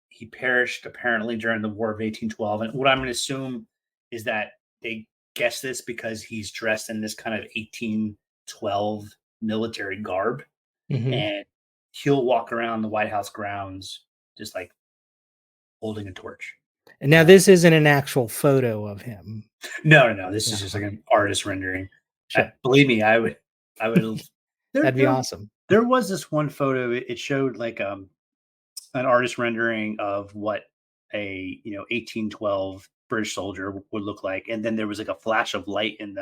[SPEAKER 1] He perished apparently during the War of 1812, and what I'm going to assume is that they guess this because he's dressed in this kind of 1812 military garb,
[SPEAKER 3] Mhm.
[SPEAKER 1] and he'll walk around the White House grounds just like holding a torch.
[SPEAKER 3] And now
[SPEAKER 1] Um,
[SPEAKER 3] this isn't an actual photo of him.
[SPEAKER 1] no, no, no. This
[SPEAKER 3] No,
[SPEAKER 1] is just like
[SPEAKER 3] okay.
[SPEAKER 1] an artist rendering.
[SPEAKER 3] Sure.
[SPEAKER 1] Believe me, I would. There,
[SPEAKER 3] That'd be
[SPEAKER 1] there
[SPEAKER 3] awesome.
[SPEAKER 1] There was this one photo. It showed like an artist rendering of what a 1812 British soldier would look like, and then there was like a flash of light and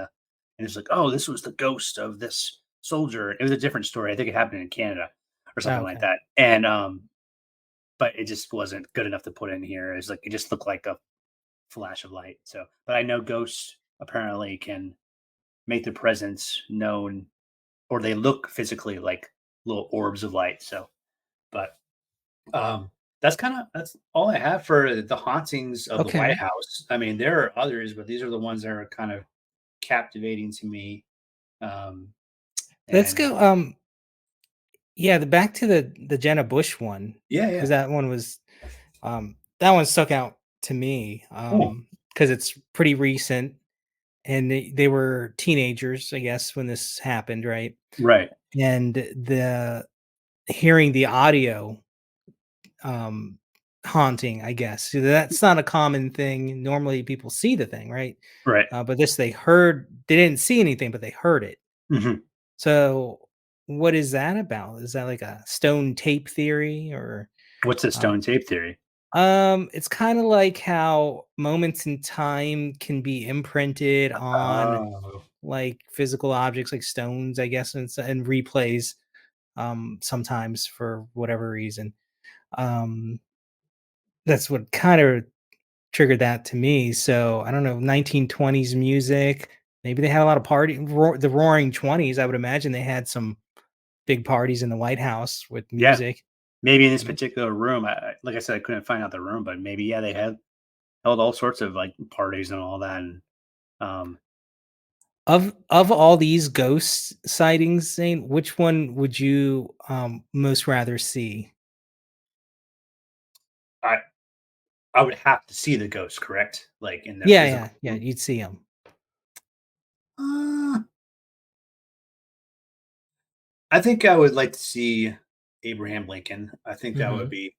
[SPEAKER 1] it's like, oh, this was the ghost of this soldier. It was a different story. I think it happened in Canada, or something like
[SPEAKER 3] Okay.
[SPEAKER 1] that. And but it just wasn't good enough to put in here. It's like it just looked like a flash of light. So, but I know ghosts apparently can make their presence known, or they look physically like little orbs of light. So, but that's all I have for the hauntings of the White
[SPEAKER 3] Okay.
[SPEAKER 1] House. I mean, there are others, but these are the ones that are kind of captivating to me. Um,
[SPEAKER 3] Let's
[SPEAKER 1] and
[SPEAKER 3] go. Yeah, the back to the Jenna Bush one,
[SPEAKER 1] yeah,
[SPEAKER 3] because
[SPEAKER 1] yeah.
[SPEAKER 3] that one stuck out to me,
[SPEAKER 1] Oh,
[SPEAKER 3] because it's pretty recent, and they were teenagers, I guess, when this happened, right?
[SPEAKER 1] right,
[SPEAKER 3] And the hearing the audio, um, haunting, I guess. So that's not a common thing. Normally, people see the thing, right?
[SPEAKER 1] right.
[SPEAKER 3] But this, they didn't see anything, but they heard it.
[SPEAKER 1] Hmm.
[SPEAKER 3] So, what is that about? Is that like a stone tape theory, or
[SPEAKER 1] What's a
[SPEAKER 3] uh,
[SPEAKER 1] stone tape theory?
[SPEAKER 3] it's kind of like how moments in time can be imprinted on
[SPEAKER 1] Oh,
[SPEAKER 3] like physical objects like stones, I guess, and replays sometimes for whatever reason. Um that's what kind of triggered that to me. So, I don't know, 1920s music, maybe they had a lot of the roaring 20s, I would imagine they had some big parties in the White House with
[SPEAKER 1] yeah.
[SPEAKER 3] music.
[SPEAKER 1] Maybe in this
[SPEAKER 3] Mm.
[SPEAKER 1] particular room, like I said, I couldn't find out the room, but maybe yeah, they had held all sorts of like parties and all that. And um,
[SPEAKER 3] Of all these ghost sightings, Zane, which one would you, most rather see?
[SPEAKER 1] I I would have to see the ghost, correct? Like in the
[SPEAKER 3] Yeah,
[SPEAKER 1] physical
[SPEAKER 3] yeah, yeah,
[SPEAKER 1] form.
[SPEAKER 3] you'd see them.
[SPEAKER 1] Uh, I think I would like to see Abraham Lincoln. I think that would
[SPEAKER 3] Mhm.
[SPEAKER 1] be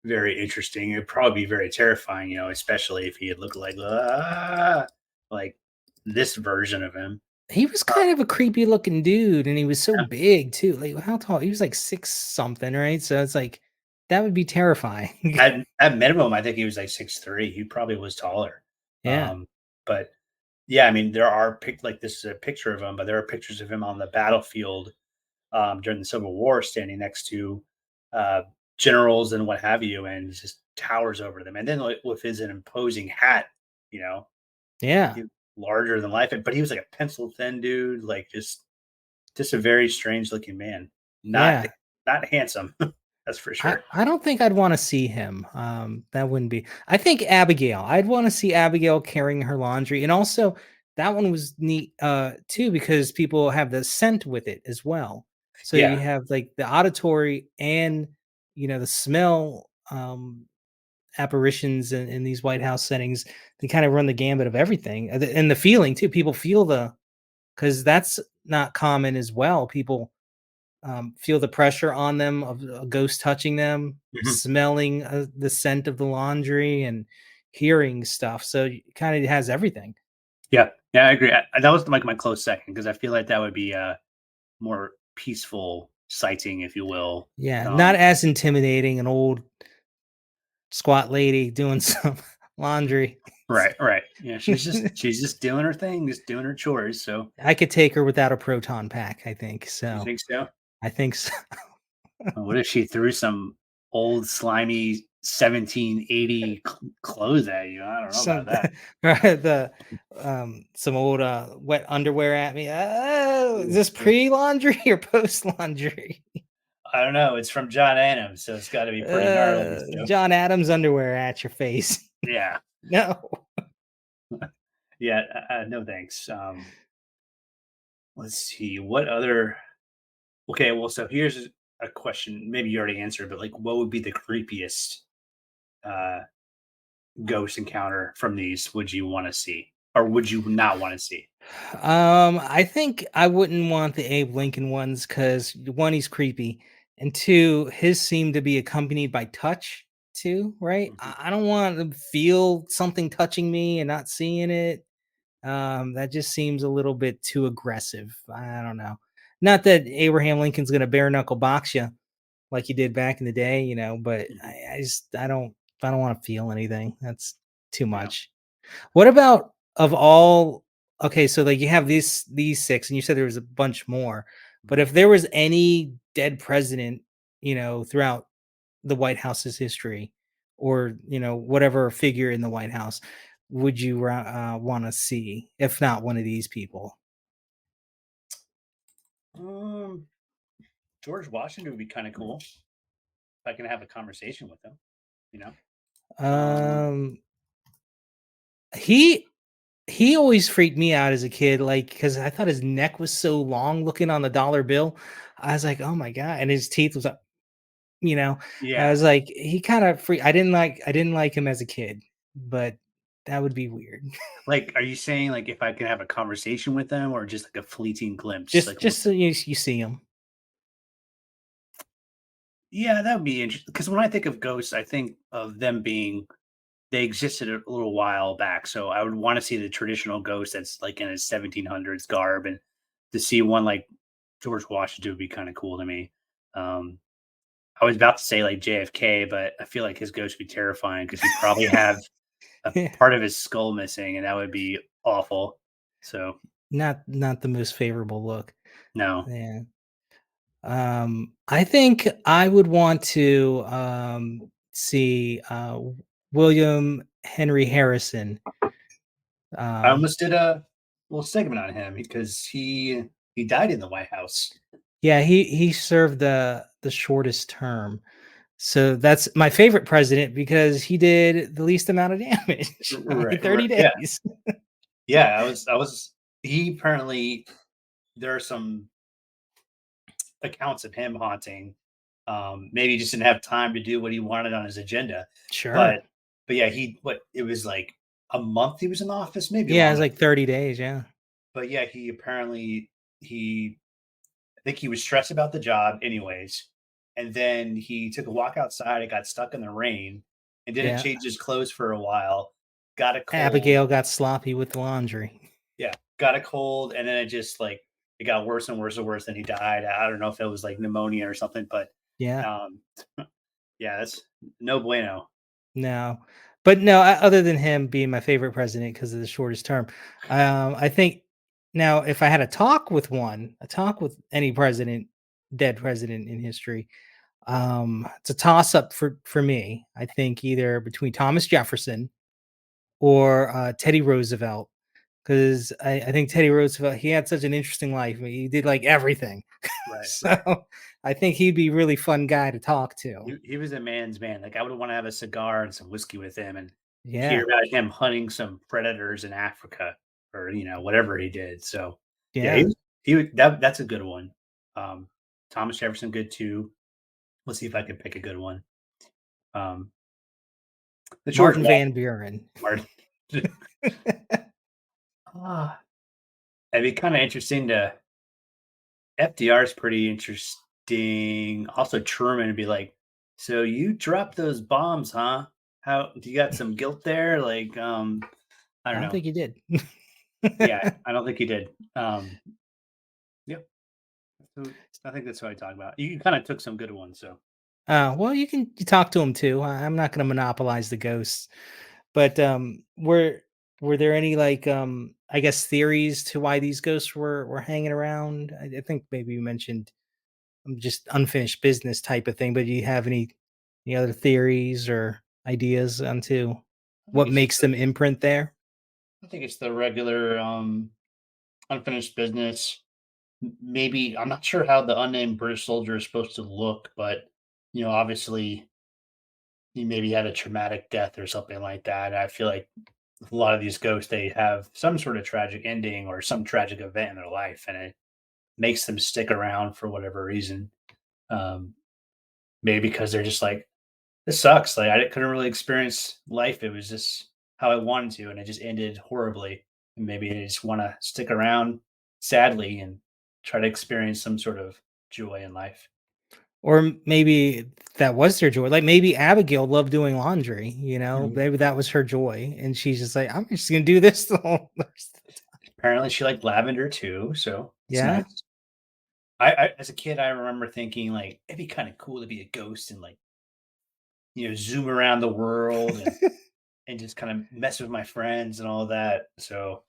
[SPEAKER 1] very interesting. It'd probably be very terrifying, especially if he had looked like this version of him.
[SPEAKER 3] He was
[SPEAKER 1] Uh,
[SPEAKER 3] kind of a creepy looking dude, and he was so
[SPEAKER 1] yeah.
[SPEAKER 3] big too, like, how tall? He was like 6 something, right? So it's like, that would be terrifying.
[SPEAKER 1] At minimum, I think he was like 6'3". He probably was taller.
[SPEAKER 3] Yeah,
[SPEAKER 1] But yeah, I mean, there are like this is a picture of him, but there are pictures of him on the battlefield during the Civil War, standing next to uh, generals and what have you, and just towers over them. And then like, with his an imposing hat, you know,
[SPEAKER 3] yeah,
[SPEAKER 1] he larger than life. But he was like a pencil thin dude, like just a very strange looking man. Not
[SPEAKER 3] yeah.
[SPEAKER 1] not handsome, that's for sure.
[SPEAKER 3] I don't think I'd wanna see him, that wouldn't be I think Abigail, I'd wanna see Abigail carrying her laundry, and also, that one was neat, too, because people have the scent with it as well. So you
[SPEAKER 1] Yeah.
[SPEAKER 3] have, like, the auditory and, the smell, apparitions in these White House settings. They kinda run the gambit of everything, and the feeling too, people feel because that's not common as well. People feel the pressure on them of a ghost touching them,
[SPEAKER 1] Mhm.
[SPEAKER 3] smelling the scent of the laundry, and hearing stuff. So it kind of has everything.
[SPEAKER 1] Yeah. Yeah, I agree. That was like my close second because I feel like that would be a more peaceful sighting, if you will.
[SPEAKER 3] Yeah, not
[SPEAKER 1] Um,
[SPEAKER 3] as intimidating. An old squat lady doing some laundry.
[SPEAKER 1] right, right. Yeah, she's just doing her thing, just doing her chores. So
[SPEAKER 3] I could take her without a proton pack, I think.
[SPEAKER 1] you
[SPEAKER 3] So
[SPEAKER 1] think so?
[SPEAKER 3] I think so.
[SPEAKER 1] What if she threw some old slimy 1780 clothes at you? I don't know about
[SPEAKER 3] Some
[SPEAKER 1] that.
[SPEAKER 3] the some old wet underwear at me. Oh, is this pre laundry or post laundry?
[SPEAKER 1] I don't know. It's from John Adams, so it's got to be pretty gnarly. So
[SPEAKER 3] John Adams underwear at your face.
[SPEAKER 1] yeah,
[SPEAKER 3] No.
[SPEAKER 1] yeah. No thanks. Let's see what other. Okay, well, so here's a question. Maybe you already answered, but like, what would be the creepiest uh, ghost encounter from these? Would you want to see, or would you not want to see?
[SPEAKER 3] I think I wouldn't want the Abe Lincoln ones because one, he's creepy, and two, his seem to be accompanied by touch too, right?
[SPEAKER 1] Mhm.
[SPEAKER 3] I don't want to feel something touching me and not seeing it. That just seems a little bit too aggressive. I don't know. Not that Abraham Lincoln's gonna bare knuckle box you like he did back in the day, but
[SPEAKER 1] Mhm.
[SPEAKER 3] I don't want to feel anything. That's too
[SPEAKER 1] Yeah.
[SPEAKER 3] much. What about of all okay, so like you have these 6 and you said there was a bunch more. But
[SPEAKER 1] Mhm.
[SPEAKER 3] if there was any dead president throughout the White House's history, or whatever figure in the White House would you want to see, if not one of these people?
[SPEAKER 1] Um, George Washington would be kind of cool if I can have a conversation with him. You know. Um,
[SPEAKER 3] Um, he he always freaked me out as a kid, like because I thought his neck was so long looking on the dollar bill. I was like, oh my god, and his teeth was up. You know, I
[SPEAKER 1] yeah.
[SPEAKER 3] was like, he kind of free. I didn't like him as a kid, but that would be weird.
[SPEAKER 1] Like, are you saying like if I can have a conversation with them or just like a fleeting glimpse?
[SPEAKER 3] just
[SPEAKER 1] Like,
[SPEAKER 3] just so you see him.
[SPEAKER 1] yeah, that would be interesting. Because when I think of ghosts, I think of them being they existed a little while back. So I would want to see the traditional ghost that's like in a 1700s garb, and to see one like George Washington would be kind of cool to me. Um, I was about to say like JFK, but I feel like his ghost would be terrifying because he'd probably have a
[SPEAKER 3] Yeah,
[SPEAKER 1] part of his skull missing, and that would be awful. So
[SPEAKER 3] not the most favorable look.
[SPEAKER 1] no,
[SPEAKER 3] Yeah. I think I would want to see William Henry Harrison.
[SPEAKER 1] I
[SPEAKER 3] Um,
[SPEAKER 1] almost did a little segment on him because he died in the White House.
[SPEAKER 3] yeah, he served the shortest term. So that's my favorite president because he did the least amount of damage. Only
[SPEAKER 1] Right,
[SPEAKER 3] 30
[SPEAKER 1] yeah,
[SPEAKER 3] days.
[SPEAKER 1] yeah. I was. He apparently there are some accounts of him haunting. Maybe he just didn't have time to do what he wanted on his agenda,
[SPEAKER 3] Sure.
[SPEAKER 1] but yeah, he what it was like a month he was in office, maybe
[SPEAKER 3] Yeah, it was
[SPEAKER 1] longer.
[SPEAKER 3] like 30 days. Yeah.
[SPEAKER 1] But yeah, he apparently he I think he was stressed about the job anyways. And then he took a walk outside and got stuck in the rain and didn't
[SPEAKER 3] Yeah.
[SPEAKER 1] change his clothes for a while. Got a cold.
[SPEAKER 3] Abigail got sloppy with the laundry.
[SPEAKER 1] Yeah, got a cold. And then it just like it got worse and worse and worse. And he died. I don't know if it was like pneumonia or something, but
[SPEAKER 3] Yeah.
[SPEAKER 1] um, yeah, that's no bueno.
[SPEAKER 3] No. But no, other than him being my favorite president because of the shortest term, I think now if I had a talk with any president, dead president in history, it's a toss up for me. I think either between Thomas Jefferson or Teddy Roosevelt, because I think Teddy Roosevelt, he had such an interesting life. I mean, he did like everything.
[SPEAKER 1] Right, right.
[SPEAKER 3] So I think he'd be a really fun guy to talk to.
[SPEAKER 1] He was a man's man. Like I would want to have a cigar and some whiskey with him and hear
[SPEAKER 3] Yeah.
[SPEAKER 1] about him hunting some predators in Africa or whatever he did. So yeah,
[SPEAKER 3] Yeah.
[SPEAKER 1] that's a good one. Um, Thomas Jefferson, good too. Let's see if I can pick a good one. Um, the George
[SPEAKER 3] Martin Van Buren.
[SPEAKER 1] Washington. Ah, it'd be kind of interesting to FDR is pretty interesting. Also, Truman would be like, "So you dropped those bombs, huh? How do you got some guilt there? Like, I
[SPEAKER 3] I
[SPEAKER 1] don't
[SPEAKER 3] don't
[SPEAKER 1] know.
[SPEAKER 3] think he did.
[SPEAKER 1] Yeah, I don't think he did. Yep. So I think that's what I talk about. You kind of took some good ones, so
[SPEAKER 3] Well, you talk to him too. I'm not going to monopolize the ghosts, but were there any like I guess theories to why these ghosts were hanging around? I think maybe you mentioned just unfinished business type of thing, but do you have any other theories or ideas onto
[SPEAKER 1] I think
[SPEAKER 3] what
[SPEAKER 1] it's just
[SPEAKER 3] makes them imprint there?
[SPEAKER 1] I think it's the regular unfinished business. Maybe I'm not sure how the unnamed British soldier is supposed to look, but obviously he maybe had a traumatic death or something like that. I feel like a lot of these ghosts they have some sort of tragic ending or some tragic event in their life, and it makes them stick around for whatever reason. Um, maybe because they're just like, this sucks. Like I couldn't really experience life. It was just how I wanted to, and it just ended horribly. And maybe they just want to stick around sadly and try to experience some sort of joy in life.
[SPEAKER 3] Or maybe that was their joy. Like maybe Abigail loved doing laundry,
[SPEAKER 1] Mhm.
[SPEAKER 3] maybe that was her joy. And she's just like, I'm just gonna do this the whole rest of the time.
[SPEAKER 1] Apparently, she liked lavender too, so it's
[SPEAKER 3] Yeah.
[SPEAKER 1] nice. As a kid, I remember thinking like it'd be kind of cool to be a ghost and like zoom around the world and just kind of mess with my friends and all that. So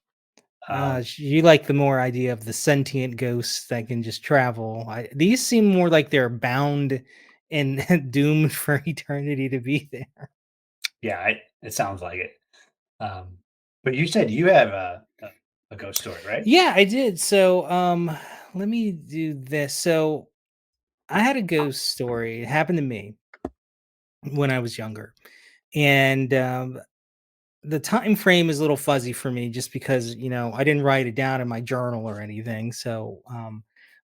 [SPEAKER 1] um,
[SPEAKER 3] You like the more idea of the sentient ghosts that can just travel. These seem more like they're bound and doomed for eternity to be there.
[SPEAKER 1] Yeah, it sounds like it. Um, but you said you have a ghost story, right?
[SPEAKER 3] Yeah, I did. So, let me do this. So, I had a ghost story. It happened to me when I was younger, and the time frame is a little fuzzy for me, just because I didn't write it down in my journal or anything. So,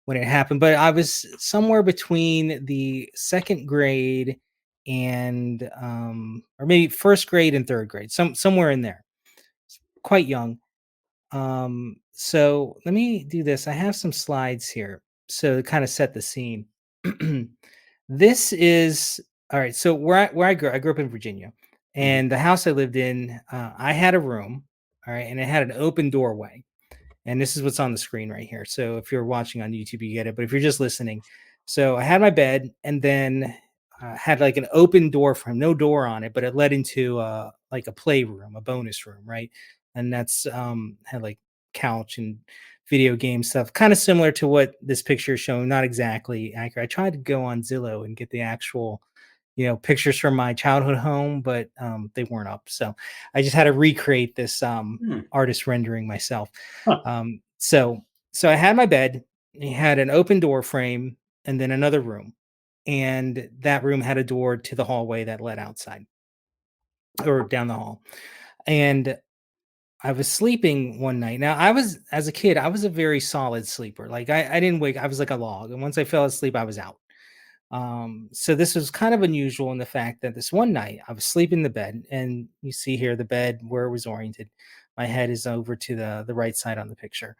[SPEAKER 3] when it happened, but I was somewhere between the second grade and or maybe first grade and third grade, somewhere in there, quite young. So let me do this. I have some slides here. So to kind of set the scene. This is all right. So I grew up in Virginia,
[SPEAKER 1] Mhm.
[SPEAKER 3] and the house I lived in, I had a room, all right, and it had an open doorway. And this is what's on the screen right here. So if you're watching on YouTube, you get it. But if you're just listening, so I had my bed, and then had like an open door frame, no door on it, but it led into like a playroom, a bonus room, right? And that's had like couch and video game stuff, kind of similar to what this picture is showing. Not exactly accurate. I tried to go on Zillow and get the actual pictures from my childhood home, but they weren't up. So I just had to recreate this
[SPEAKER 1] Hmm.
[SPEAKER 3] artist rendering myself.
[SPEAKER 1] Huh.
[SPEAKER 3] So I had my bed. It had an open door frame, and then another room, and that room had a door to the hallway that led outside or down the hall. And I was sleeping one night. Now, I was as a kid, I was a very solid sleeper. Like I didn't wake. I was like a log, and once I fell asleep, I was out. So this was kind of unusual in the fact that this one night I was sleeping in the bed, and you see here the bed where it was oriented. My head is over to the right side on the picture,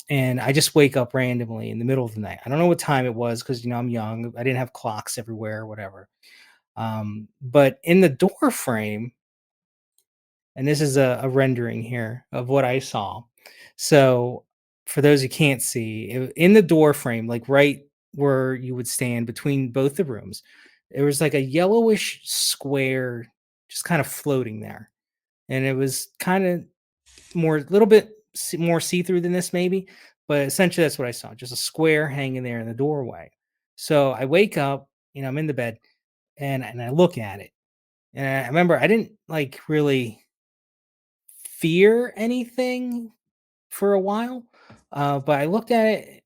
[SPEAKER 3] and I just wake up randomly in the middle of the night. I don't know what time it was because I'm young. I didn't have clocks everywhere or whatever. But in the door frame, and this is a rendering here of what I saw. So for those who can't see, in the door frame, like right where you would stand between both the rooms, there was like a yellowish square just kind of floating there. And it was kind of more, a little bit more see through than this, maybe. But essentially, that's what I saw, just a square hanging there in the doorway. So I wake up, I'm in the bed, and I look at it. And I remember I didn't like really fear anything for a while. But I looked at it,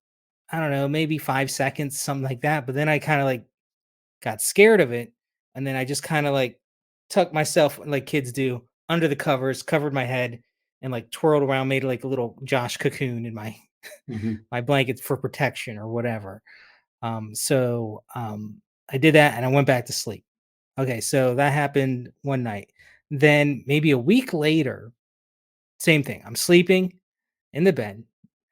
[SPEAKER 3] I don't know, maybe 5 seconds, something like that. But then I kind of like got scared of it. And then I just kind of like tucked myself like kids do under the covers, covered my head, and like twirled around, made like a little Josh cocoon in my
[SPEAKER 1] Mhm.
[SPEAKER 3] my blanket for protection or whatever. I did that and I went back to sleep. Okay, so that happened one night. Then maybe a week later, same thing. I'm sleeping in the bed.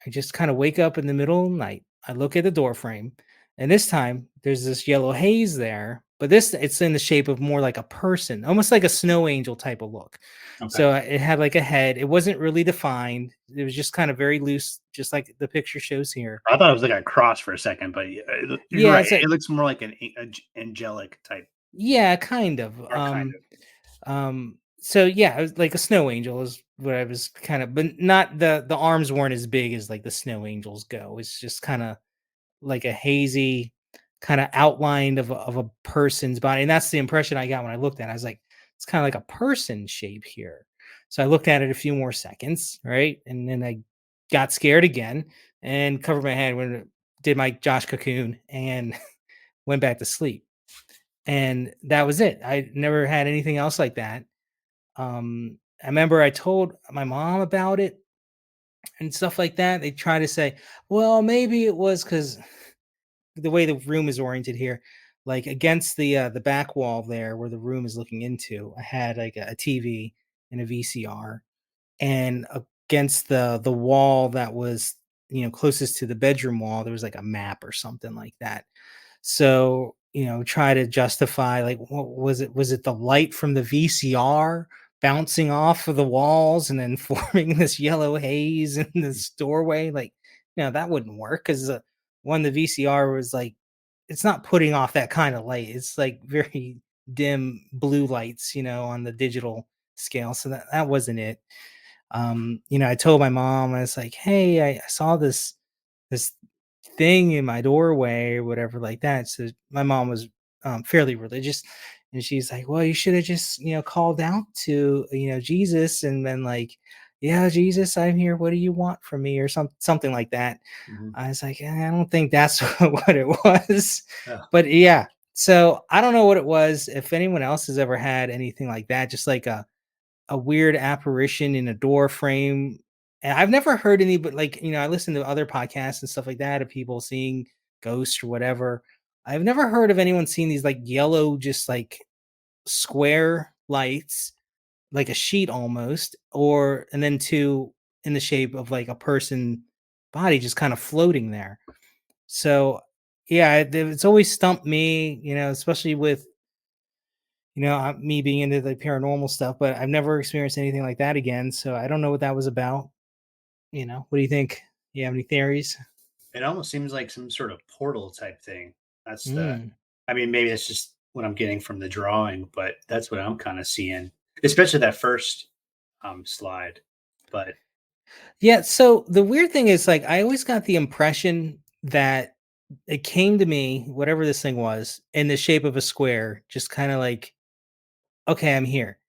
[SPEAKER 3] I just kind of wake up in the middle of the night. I look at the door frame, and this time there's this yellow haze there, but this it's in the shape of more like a person, almost like a snow angel type of look.
[SPEAKER 1] Okay.
[SPEAKER 3] So it had like a head. It wasn't really defined. It was just kind of very loose, just like the picture shows here.
[SPEAKER 1] I thought it was like a cross for a second, but you're
[SPEAKER 3] Yeah,
[SPEAKER 1] right.
[SPEAKER 3] it's a
[SPEAKER 1] It looks more like an angelic type,
[SPEAKER 3] yeah, kind of.
[SPEAKER 1] or kind of.
[SPEAKER 3] So yeah, it was like a snow angel is what I was kind of, but not the arms weren't as big as like the snow angels go. It's just kind of like a hazy kind of outline of a person's body. And that's the impression I got when I looked at it. I was like, it's kind of like a person shape here. So I looked at it a few more seconds, right? And then I got scared again and covered my head when did my Josh cocoon and went back to sleep. And that was it. I never had anything else like that. I remember I told my mom about it and stuff like that. They try to say, well, maybe it was because the way the room is oriented here, like against the back wall there where the room is looking into, I had like a TV and a VCR, and against the wall that was closest to the bedroom wall, there was like a map or something like that. So try to justify like what was it? Was it the light from the VCR bouncing off of the walls and then forming this yellow haze in this doorway? Like, that wouldn't work because one the VCR was like it's not putting off that kind of light. It's like very dim blue lights, on the digital scale. So that wasn't it. I told my mom, I was like, hey, I saw this thing in my doorway or whatever like that. So my mom was fairly religious, and she's like, "Well, you should have just called out to Jesus, and then like, yeah, Jesus, I'm here. What do you want from me?" or something like that.
[SPEAKER 1] Mhm.
[SPEAKER 3] I was like, I don't think that's what it was,
[SPEAKER 1] Oh,
[SPEAKER 3] but yeah. So I don't know what it was. If anyone else has ever had anything like that, just like a weird apparition in a door frame. And I've never heard any, but like, I listen to other podcasts and stuff like that of people seeing ghosts or whatever. I've never heard of anyone seeing these like yellow, just like square lights, like a sheet almost, or and then two in the shape of like a person body just kind of floating there. So yeah, it's always stumped me, especially with me being into the paranormal stuff, but I've never experienced anything like that again. So I don't know what that was about. What do you think? You have any theories?
[SPEAKER 1] it almost seems like some sort of portal type thing. That's the
[SPEAKER 3] Mm.
[SPEAKER 1] I mean, maybe that's just what I'm getting from the drawing, but that's what I'm kind of seeing, especially that first slide. But
[SPEAKER 3] Yeah. So the weird thing is, like, I always got the impression that it came to me, whatever this thing was, in the shape of a square, just kind of like, okay, I'm here.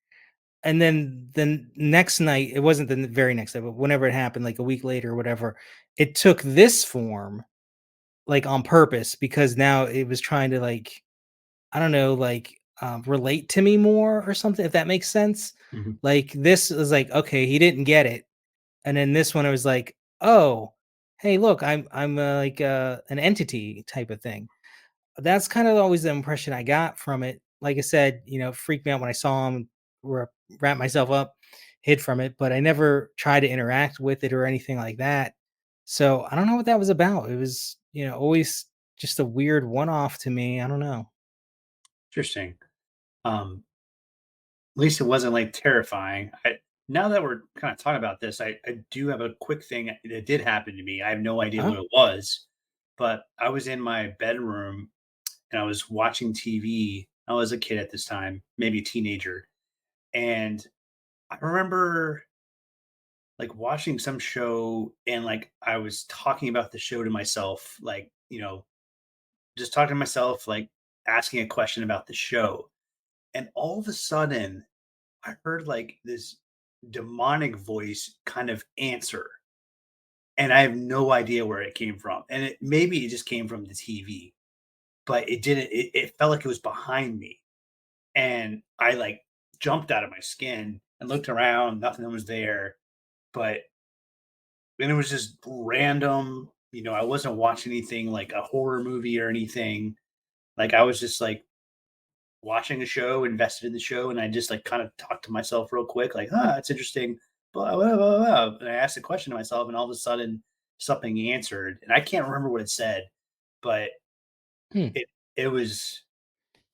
[SPEAKER 3] And then the next night, it wasn't the very next day, but whenever it happened, like a week later or whatever, it took this form like on purpose because now it was trying to like, I don't know, like relate to me more or something, if that makes sense.
[SPEAKER 1] Mhm.
[SPEAKER 3] Like this was like, okay, he didn't get it. And then this one I was like, oh, hey, look, I'm like an entity type of thing. That's kind of always the impression I got from it. Like I said, it freaked me out when I saw him, wra- wrap myself up, hid from it, but I never tried to interact with it or anything like that. So I don't know what that was about. It was, always just a weird one off to me. I don't know.
[SPEAKER 1] Interesting. At least it wasn't like terrifying. Now that we're kind of talking about this, I do have a quick thing that did happen to me. I have no idea
[SPEAKER 3] Huh?
[SPEAKER 1] what it was, but I was in my bedroom and I was watching TV. I was a kid at this time, maybe a teenager, and I remember like watching some show and like I was talking about the show to myself, like, just talking to myself, like asking a question about the show. And all of a sudden, I heard like this demonic voice kind of answer. And I have no idea where it came from. And maybe it just came from the TV, but it didn't, it felt like it was behind me. And I like jumped out of my skin and looked around, nothing was there. But and it was just random. I wasn't watching anything like a horror movie or anything. Like I was just like watching a show, invested in the show, and I just like kind of talked to myself real quick, like, it's interesting. Blah, blah, blah, blah. And I asked a question to myself, and all of a sudden something answered. And I can't remember what it said, but
[SPEAKER 3] Hmm.
[SPEAKER 1] it it was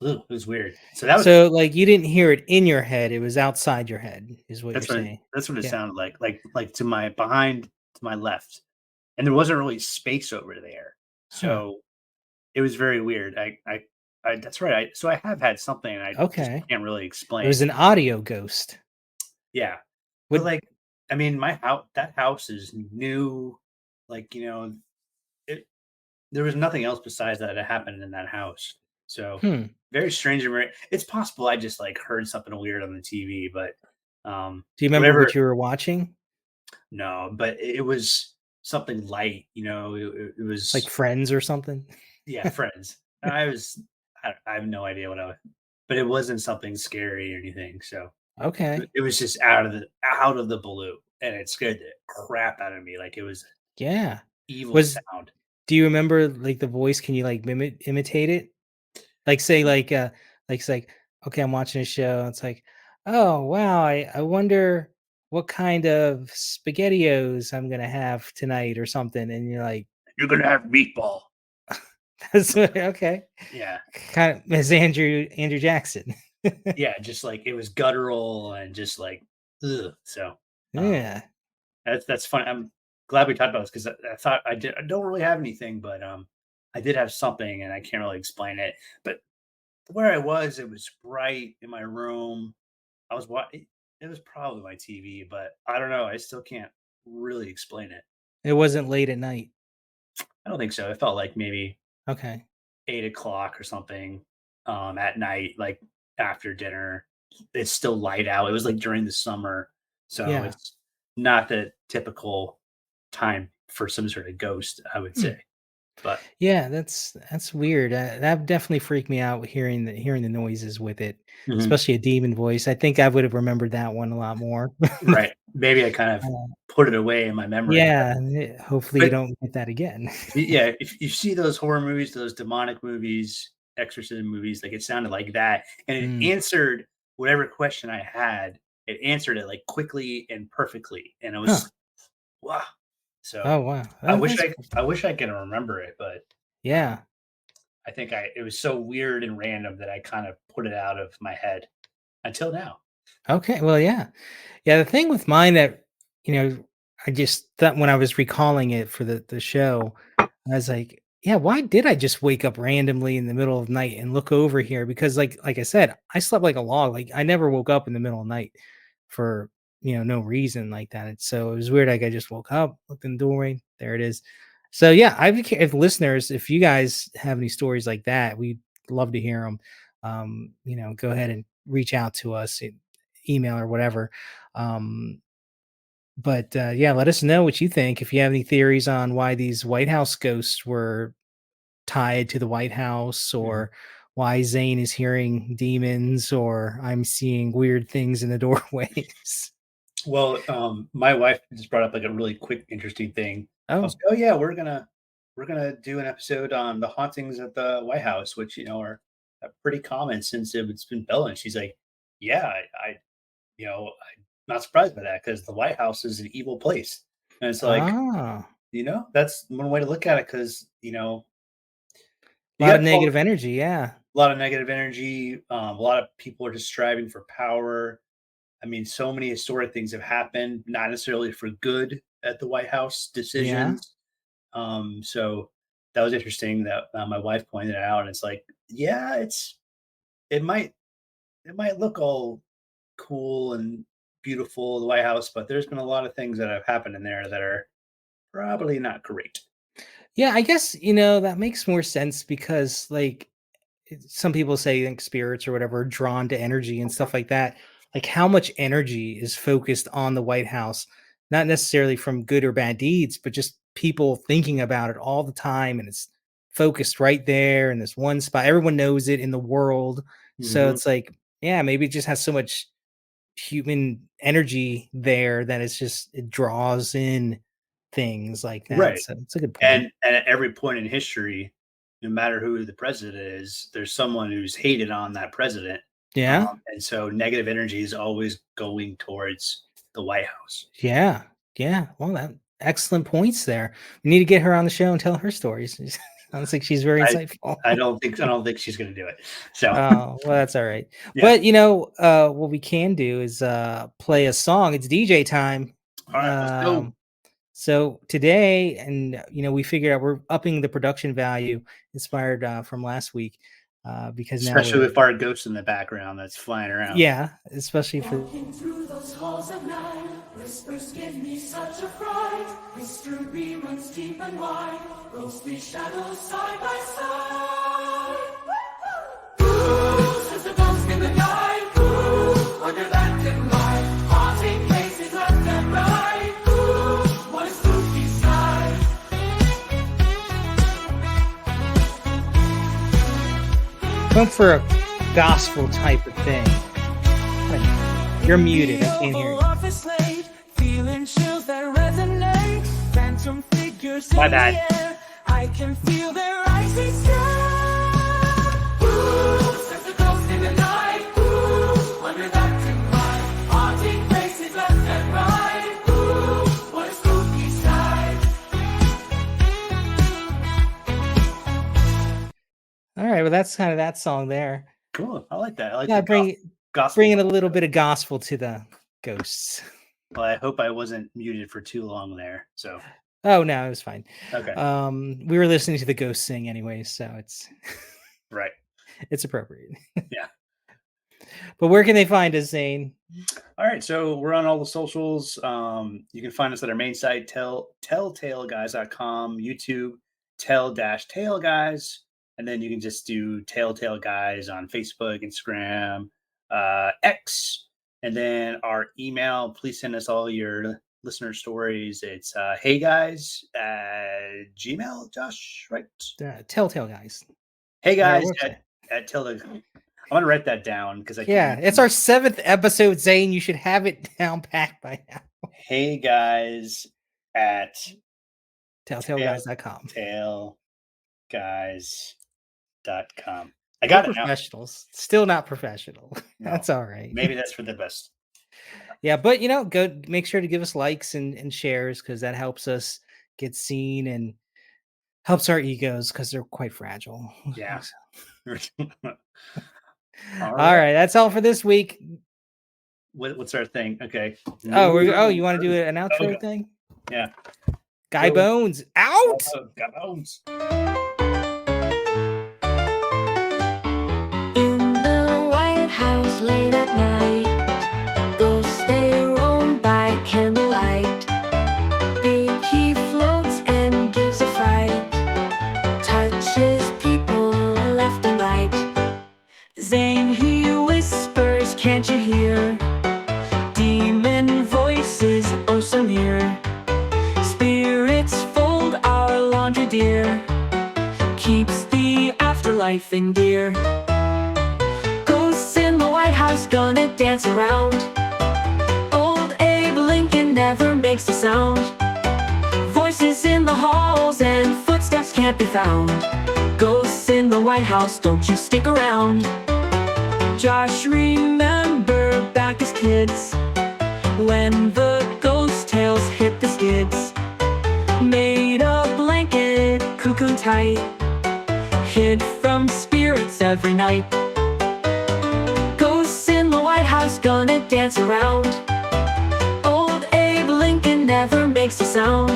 [SPEAKER 1] it was weird. So that was
[SPEAKER 3] So like you didn't hear it in your head, it was outside your head, is what you're saying.
[SPEAKER 1] that's what it
[SPEAKER 3] Yeah.
[SPEAKER 1] sounded like. Like to my behind to my left. And there wasn't really space over there.
[SPEAKER 3] Huh.
[SPEAKER 1] So it was very weird. I that's right. So I have had something and I just
[SPEAKER 3] Okay.
[SPEAKER 1] can't really
[SPEAKER 3] It was
[SPEAKER 1] explain.
[SPEAKER 3] an audio ghost.
[SPEAKER 1] Yeah. But,
[SPEAKER 3] Would
[SPEAKER 1] like, I mean, my house that house is new, like, it there was nothing else besides that happened in that house. So,
[SPEAKER 3] hmm.
[SPEAKER 1] very strange and very it's possible I just, like, heard something weird on the TV, but,
[SPEAKER 3] Do you remember
[SPEAKER 1] whatever
[SPEAKER 3] what you were watching?
[SPEAKER 1] no, but it was something light, it
[SPEAKER 3] Like
[SPEAKER 1] was
[SPEAKER 3] Friends or something?
[SPEAKER 1] yeah, Friends. I have no idea what I was but it wasn't something scary or anything, so
[SPEAKER 3] Okay.
[SPEAKER 1] it was just out of the blue, and it scared the crap out of me, like, it was
[SPEAKER 3] Yeah.
[SPEAKER 1] evil
[SPEAKER 3] Was
[SPEAKER 1] sound.
[SPEAKER 3] Do you remember, like, the voice? Can you, like, imitate it? Like, say, like, it's like, "Okay, I'm watching a show," it's like, "Oh, wow, I wonder what kind of SpaghettiOs I'm gonna have tonight," or something, and you're like,
[SPEAKER 1] "You're gonna have meatball."
[SPEAKER 3] "That's okay."
[SPEAKER 1] Yeah.
[SPEAKER 3] Kinda Miss Andrew Jackson.
[SPEAKER 1] Yeah, just, like, it was guttural and just, like, ugh, so, um,
[SPEAKER 3] Yeah.
[SPEAKER 1] that's funny. I'm glad we talked about this 'cause I thought I don't really have anything, but, I did have something, and I can't really explain it, but where I was, it was bright in my room. I was wa it was probably my TV, but I don't know, I still can't really explain it.
[SPEAKER 3] It wasn't late at night.
[SPEAKER 1] I don't think so. It felt like maybe
[SPEAKER 3] Okay.
[SPEAKER 1] 8 o'clock or something. at night, like after dinner. It's still light out. It was like during the summer, so
[SPEAKER 3] Yeah.
[SPEAKER 1] it's not the typical time for some sort of ghost, I would
[SPEAKER 3] Hmm.
[SPEAKER 1] say. But
[SPEAKER 3] Yeah, that's weird. That definitely freaked me out hearing the noises with it,
[SPEAKER 1] mhm.
[SPEAKER 3] especially a demon voice. I think I would have remembered that one a lot more.
[SPEAKER 1] Right. Maybe I kind of
[SPEAKER 3] Uh,
[SPEAKER 1] put it away in my memory,
[SPEAKER 3] yeah, hopefully you
[SPEAKER 1] but
[SPEAKER 3] don't get that again.
[SPEAKER 1] yeah, if you see those horror movies, those demonic movies, exorcism movies, like it sounded like that, and it
[SPEAKER 3] Mm.
[SPEAKER 1] answered whatever question I had. It answered it like quickly and perfectly, and it
[SPEAKER 3] Huh.
[SPEAKER 1] was wow. So
[SPEAKER 3] Oh, wow. That's cool.
[SPEAKER 1] I wish I could remember it, but
[SPEAKER 3] Yeah.
[SPEAKER 1] I think I it was so weird and random that I kind of put it out of my head until now.
[SPEAKER 3] Okay, well, yeah. Yeah, the thing with mine that, I just thought when I was recalling it for the show, I was like, "Yeah, why did I just wake up randomly in the middle of the night and look over here?" Because like I said, I slept like a log. Like I never woke up in the middle of the night for, no reason like that. And so it was weird. Like I just woke up, looked in the doorway, there it is. So yeah, if listeners, if you guys have any stories like that, we'd love to hear them. Go ahead and reach out to us, email or whatever. Um, but yeah, let us know what you think. If you have any theories on why these White House ghosts were tied to the White House,
[SPEAKER 1] Mhm.
[SPEAKER 3] or why Zane is hearing demons, or I'm seeing weird things in the doorways.
[SPEAKER 1] Well, my wife just brought up like a really quick, interesting thing. I was
[SPEAKER 3] Oh,
[SPEAKER 1] like, "Oh yeah, we're gonna do an episode on the hauntings at the White House, which are pretty common since it's been built." And she's like, "Yeah, I'm not surprised by that because the White House is an evil place." And it's like,
[SPEAKER 3] ah,
[SPEAKER 1] that's one way to look at it because
[SPEAKER 3] a
[SPEAKER 1] you
[SPEAKER 3] lot
[SPEAKER 1] got
[SPEAKER 3] of negative energy. Yeah,
[SPEAKER 1] a lot of negative energy. A lot of people are just striving for power. I mean, so many historic things have happened, not necessarily for good at the White House
[SPEAKER 3] yeah,
[SPEAKER 1] decisions. So that was interesting that my wife pointed it out. And it's like, yeah, it might it might look all cool and beautiful, the White House, but there's been a lot of things that have happened in there that are probably not great.
[SPEAKER 3] yeah. I guess that makes more sense because some people say like spirits or whatever are drawn to energy and stuff like that. Like how much energy is focused on the White House, not necessarily from good or bad deeds, but just people thinking about it all the time. And it's focused right there in this one spot. Everyone knows it in the world. So
[SPEAKER 1] Hmm.
[SPEAKER 3] it's like, yeah, maybe it just has so much human energy there that it draws in things like that.
[SPEAKER 1] Right.
[SPEAKER 3] So it's a good point.
[SPEAKER 1] And at every point in history, no matter who the president is, there's someone who's hated on that president.
[SPEAKER 3] Yeah.
[SPEAKER 1] And so negative energy is always going towards the White House.
[SPEAKER 3] Yeah. Yeah. Well, that excellent points there. We need to get her on the show and tell her stories. Sounds like she's very
[SPEAKER 1] I
[SPEAKER 3] insightful.
[SPEAKER 1] I don't think she's going to do it. So
[SPEAKER 3] Oh, well, that's all right.
[SPEAKER 1] yeah.
[SPEAKER 3] But what we can do is play a song. It's DJ time.
[SPEAKER 1] All right, let's go.
[SPEAKER 3] Um, so today, and we figured out we're upping the production value inspired from last week, because now
[SPEAKER 1] Especially
[SPEAKER 3] we're
[SPEAKER 1] with our ghost in the background that's flying around.
[SPEAKER 3] yeah, especially for
[SPEAKER 2] Walking through those halls of night, whispers give me such a fright. Mystery runs deep and wide, ghostly shadows side by side. Ooh, says the ghost in the night. Ooh, under that dim light, haunting places left and right. Ooh, what a spooky sight.
[SPEAKER 3] going for a gospel type of thing. You're muted. I can't hear you.
[SPEAKER 2] Office late, feeling chills that resonate. Phantom figures
[SPEAKER 1] My
[SPEAKER 2] in
[SPEAKER 1] bad.
[SPEAKER 2] the air. I can feel their icy stare. Ooh, says the ghost in the night. Ooh, under that dim light, haunting places left and right. Ooh, what a spooky sight.
[SPEAKER 3] All right, well, that's kind of that song there.
[SPEAKER 1] Cool. I like that. I like
[SPEAKER 3] Yeah,
[SPEAKER 1] the gospel.
[SPEAKER 3] bringing a little bit of gospel to the ghosts.
[SPEAKER 1] Well, I hope I wasn't muted for too long there. So
[SPEAKER 3] Oh no, it was fine.
[SPEAKER 1] okay.
[SPEAKER 3] We were listening to the ghosts sing anyways, so it's
[SPEAKER 1] Right.
[SPEAKER 3] it's appropriate.
[SPEAKER 1] Yeah.
[SPEAKER 3] But where can they find us, Zane?
[SPEAKER 1] All right, so we're on all the socials. You can find us at our main site, telltaleguys.com, YouTube, tell-tale guys. and then you can just do Telltale Guys on Facebook, Instagram, X, and then our email. Please send us all your listener stories. It's hey guys at Gmail, Josh, right?
[SPEAKER 3] Telltale Guys.
[SPEAKER 1] Hey
[SPEAKER 3] On our
[SPEAKER 1] guys
[SPEAKER 3] website.
[SPEAKER 1] at Tilda. I'm gonna write that down because I
[SPEAKER 3] Yeah,
[SPEAKER 1] can't.
[SPEAKER 3] it's our 7th episode, Zane. You should have it down packed by now.
[SPEAKER 1] Hey guys at
[SPEAKER 3] Telltaleguys.com.
[SPEAKER 1] tailguys.com. I
[SPEAKER 3] We're
[SPEAKER 1] got it now.
[SPEAKER 3] professionals. Still not professional.
[SPEAKER 1] No,
[SPEAKER 3] That's all right.
[SPEAKER 1] maybe that's for the best.
[SPEAKER 3] Yeah, but go make sure to give us likes and shares because that helps us get seen and helps our egos because they're quite fragile.
[SPEAKER 1] Yeah.
[SPEAKER 3] All right, that's all for this week.
[SPEAKER 1] What's our thing? Okay.
[SPEAKER 3] You want to do an outro
[SPEAKER 1] Okay.
[SPEAKER 3] thing?
[SPEAKER 1] Yeah.
[SPEAKER 3] Guy
[SPEAKER 1] Go.
[SPEAKER 3] Bones out.
[SPEAKER 1] Got bones.
[SPEAKER 2] In the White House late at night, ghosts they roam by candlelight. Big he floats and gives a fright, touches people left and right. Zane he whispers, can't you hear? Demon voices oh so near. Spirits fold our laundry dear, keeps the afterlife in gear. Ghosts in the White House gonna dance around. Old Abe Lincoln never makes a sound. Voices in the halls and footsteps can't be found. Ghosts in the White House, don't you stick around. Josh, remember back as kids, when the ghost tales hit the skids. Made a blanket, cuckoo tight, hid from spirits every night. Ghosts in the White House gonna dance around. Old Abe Lincoln never makes a sound.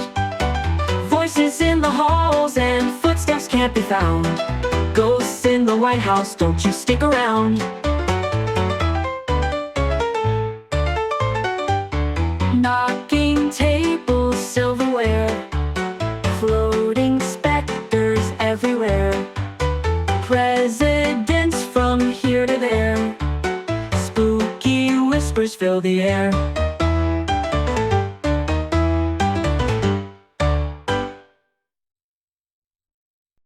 [SPEAKER 2] Voices in the halls and footsteps can't be found. Ghosts in the White House, don't you stick around. Knocking tables, silverware, floating specters everywhere. Presidents from here to there, spooky whispers fill the air.